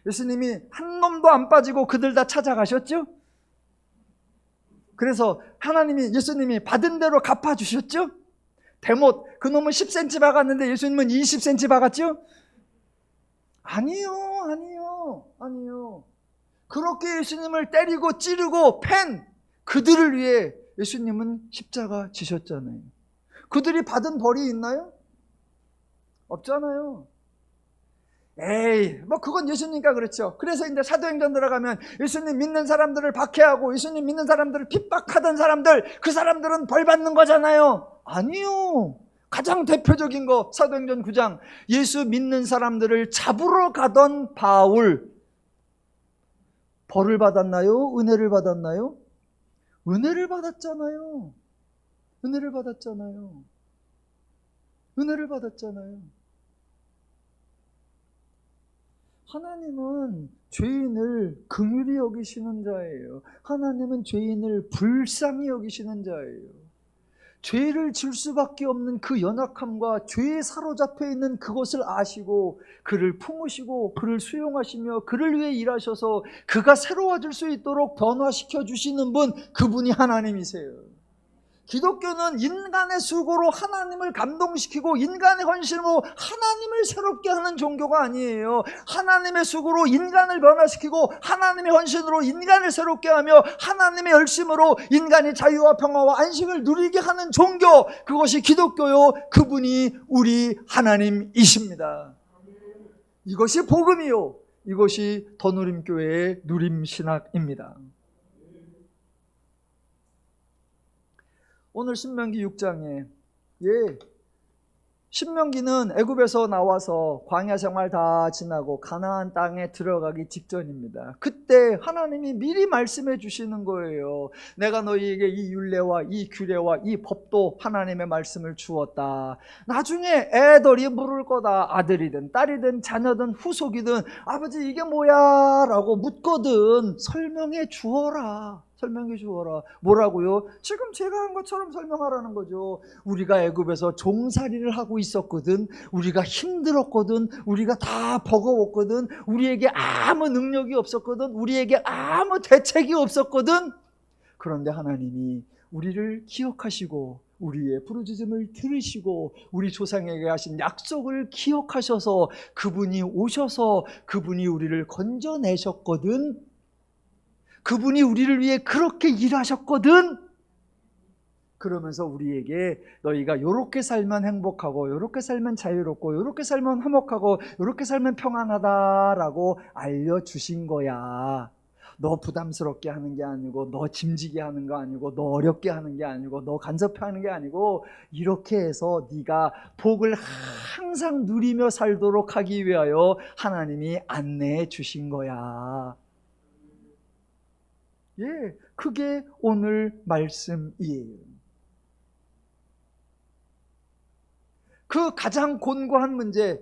예수님이 한 놈도 안 빠지고 그들 다 찾아가셨죠? 그래서 예수님이 받은 대로 갚아주셨죠? 대못, 그놈은 10cm 박았는데 예수님은 20cm 박았죠? 아니요. 그렇게 예수님을 때리고 찌르고 팬 그들을 위해 예수님은 십자가 지셨잖아요. 그들이 받은 벌이 있나요? 없잖아요. 그건 예수님과 그렇죠. 그래서 이제 사도행전 들어가면 예수님 믿는 사람들을 박해하고 예수님 믿는 사람들을 핍박하던 사람들, 그 사람들은 벌 받는 거잖아요. 아니요. 가장 대표적인 거 사도행전 9장, 예수 믿는 사람들을 잡으러 가던 바울, 벌을 받았나요? 은혜를 받았나요? 은혜를 받았잖아요. 하나님은 죄인을 긍휼히 여기시는 자예요. 하나님은 죄인을 불쌍히 여기시는 자예요. 죄를 질 수밖에 없는 그 연약함과 죄에 사로잡혀 있는 그것을 아시고 그를 품으시고 그를 수용하시며 그를 위해 일하셔서 그가 새로워질 수 있도록 변화시켜 주시는 분, 그분이 하나님이세요. 기독교는 인간의 수고로 하나님을 감동시키고 인간의 헌신으로 하나님을 새롭게 하는 종교가 아니에요. 하나님의 수고로 인간을 변화시키고 하나님의 헌신으로 인간을 새롭게 하며 하나님의 열심으로 인간이 자유와 평화와 안식을 누리게 하는 종교, 그것이 기독교요. 그분이 우리 하나님이십니다. 이것이 복음이요. 이것이 더누림교회의 누림신학입니다. 오늘 신명기 6장에 신명기는 애굽에서 나와서 광야 생활 다 지나고 가나안 땅에 들어가기 직전입니다. 그때 하나님이 미리 말씀해 주시는 거예요. 내가 너희에게 이 율례와 이 규례와 이 법도 하나님의 말씀을 주었다. 나중에 애들이 물을 거다. 아들이든 딸이든 자녀든 후속이든 아버지 이게 뭐야? 라고 묻거든. 설명해 주어라. 뭐라고요? 지금 제가 한 것처럼 설명하라는 거죠. 우리가 애굽에서 종살이를 하고 있었거든. 우리가 힘들었거든. 우리가 다 버거웠거든. 우리에게 아무 능력이 없었거든. 우리에게 아무 대책이 없었거든. 그런데 하나님이 우리를 기억하시고 우리의 부르짖음을 들으시고 우리 조상에게 하신 약속을 기억하셔서 그분이 오셔서 그분이 우리를 건져내셨거든. 그분이 우리를 위해 그렇게 일하셨거든. 그러면서 우리에게 너희가 요렇게 살면 행복하고 요렇게 살면 자유롭고 요렇게 살면 화목하고 요렇게 살면 평안하다라고 알려주신 거야. 너 부담스럽게 하는 게 아니고 너 짐지게 하는 거 아니고 너 어렵게 하는 게 아니고 너 간섭해 하는 게 아니고 이렇게 해서 네가 복을 항상 누리며 살도록 하기 위하여 하나님이 안내해 주신 거야. 예, 그게 오늘 말씀이에요. 그 가장 곤고한 문제,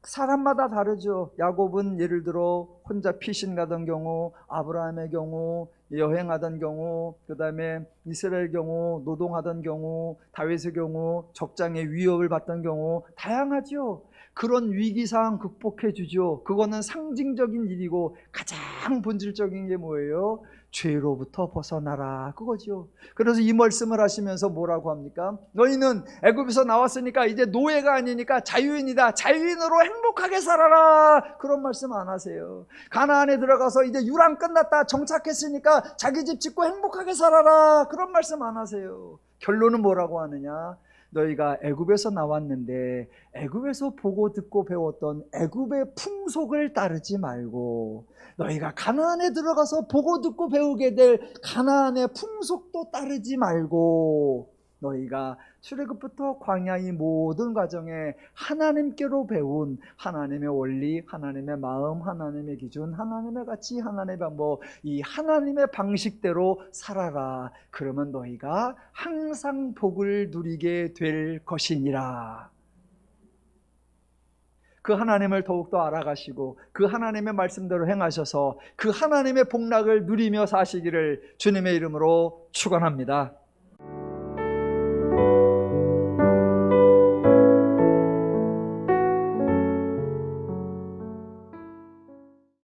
사람마다 다르죠. 야곱은 예를 들어 혼자 피신 가던 경우, 아브라함의 경우, 여행하던 경우, 그 다음에 이스라엘 경우, 노동하던 경우, 다윗의 경우, 적장의 위협을 받던 경우 다양하죠. 그런 위기상황 극복해 주죠. 그거는 상징적인 일이고 가장 본질적인 게 뭐예요? 죄로부터 벗어나라, 그거죠. 그래서 이 말씀을 하시면서 뭐라고 합니까? 너희는 애굽에서 나왔으니까 이제 노예가 아니니까 자유인이다. 자유인으로 행복하게 살아라. 그런 말씀 안 하세요. 가나안에 들어가서 이제 유랑 끝났다. 정착했으니까 자기 집 짓고 행복하게 살아라. 그런 말씀 안 하세요. 결론은 뭐라고 하느냐? 너희가 애굽에서 나왔는데 애굽에서 보고 듣고 배웠던 애굽의 풍속을 따르지 말고 너희가 가나안에 들어가서 보고 듣고 배우게 될 가나안의 풍속도 따르지 말고 너희가 출애굽부터 광야의 모든 과정에 하나님께로 배운 하나님의 원리, 하나님의 마음, 하나님의 기준, 하나님의 가치, 하나님의 방법, 이 하나님의 방식대로 살아라. 그러면 너희가 항상 복을 누리게 될 것이니라. 그 하나님을 더욱더 알아가시고 그 하나님의 말씀대로 행하셔서 그 하나님의 복락을 누리며 사시기를 주님의 이름으로 축원합니다.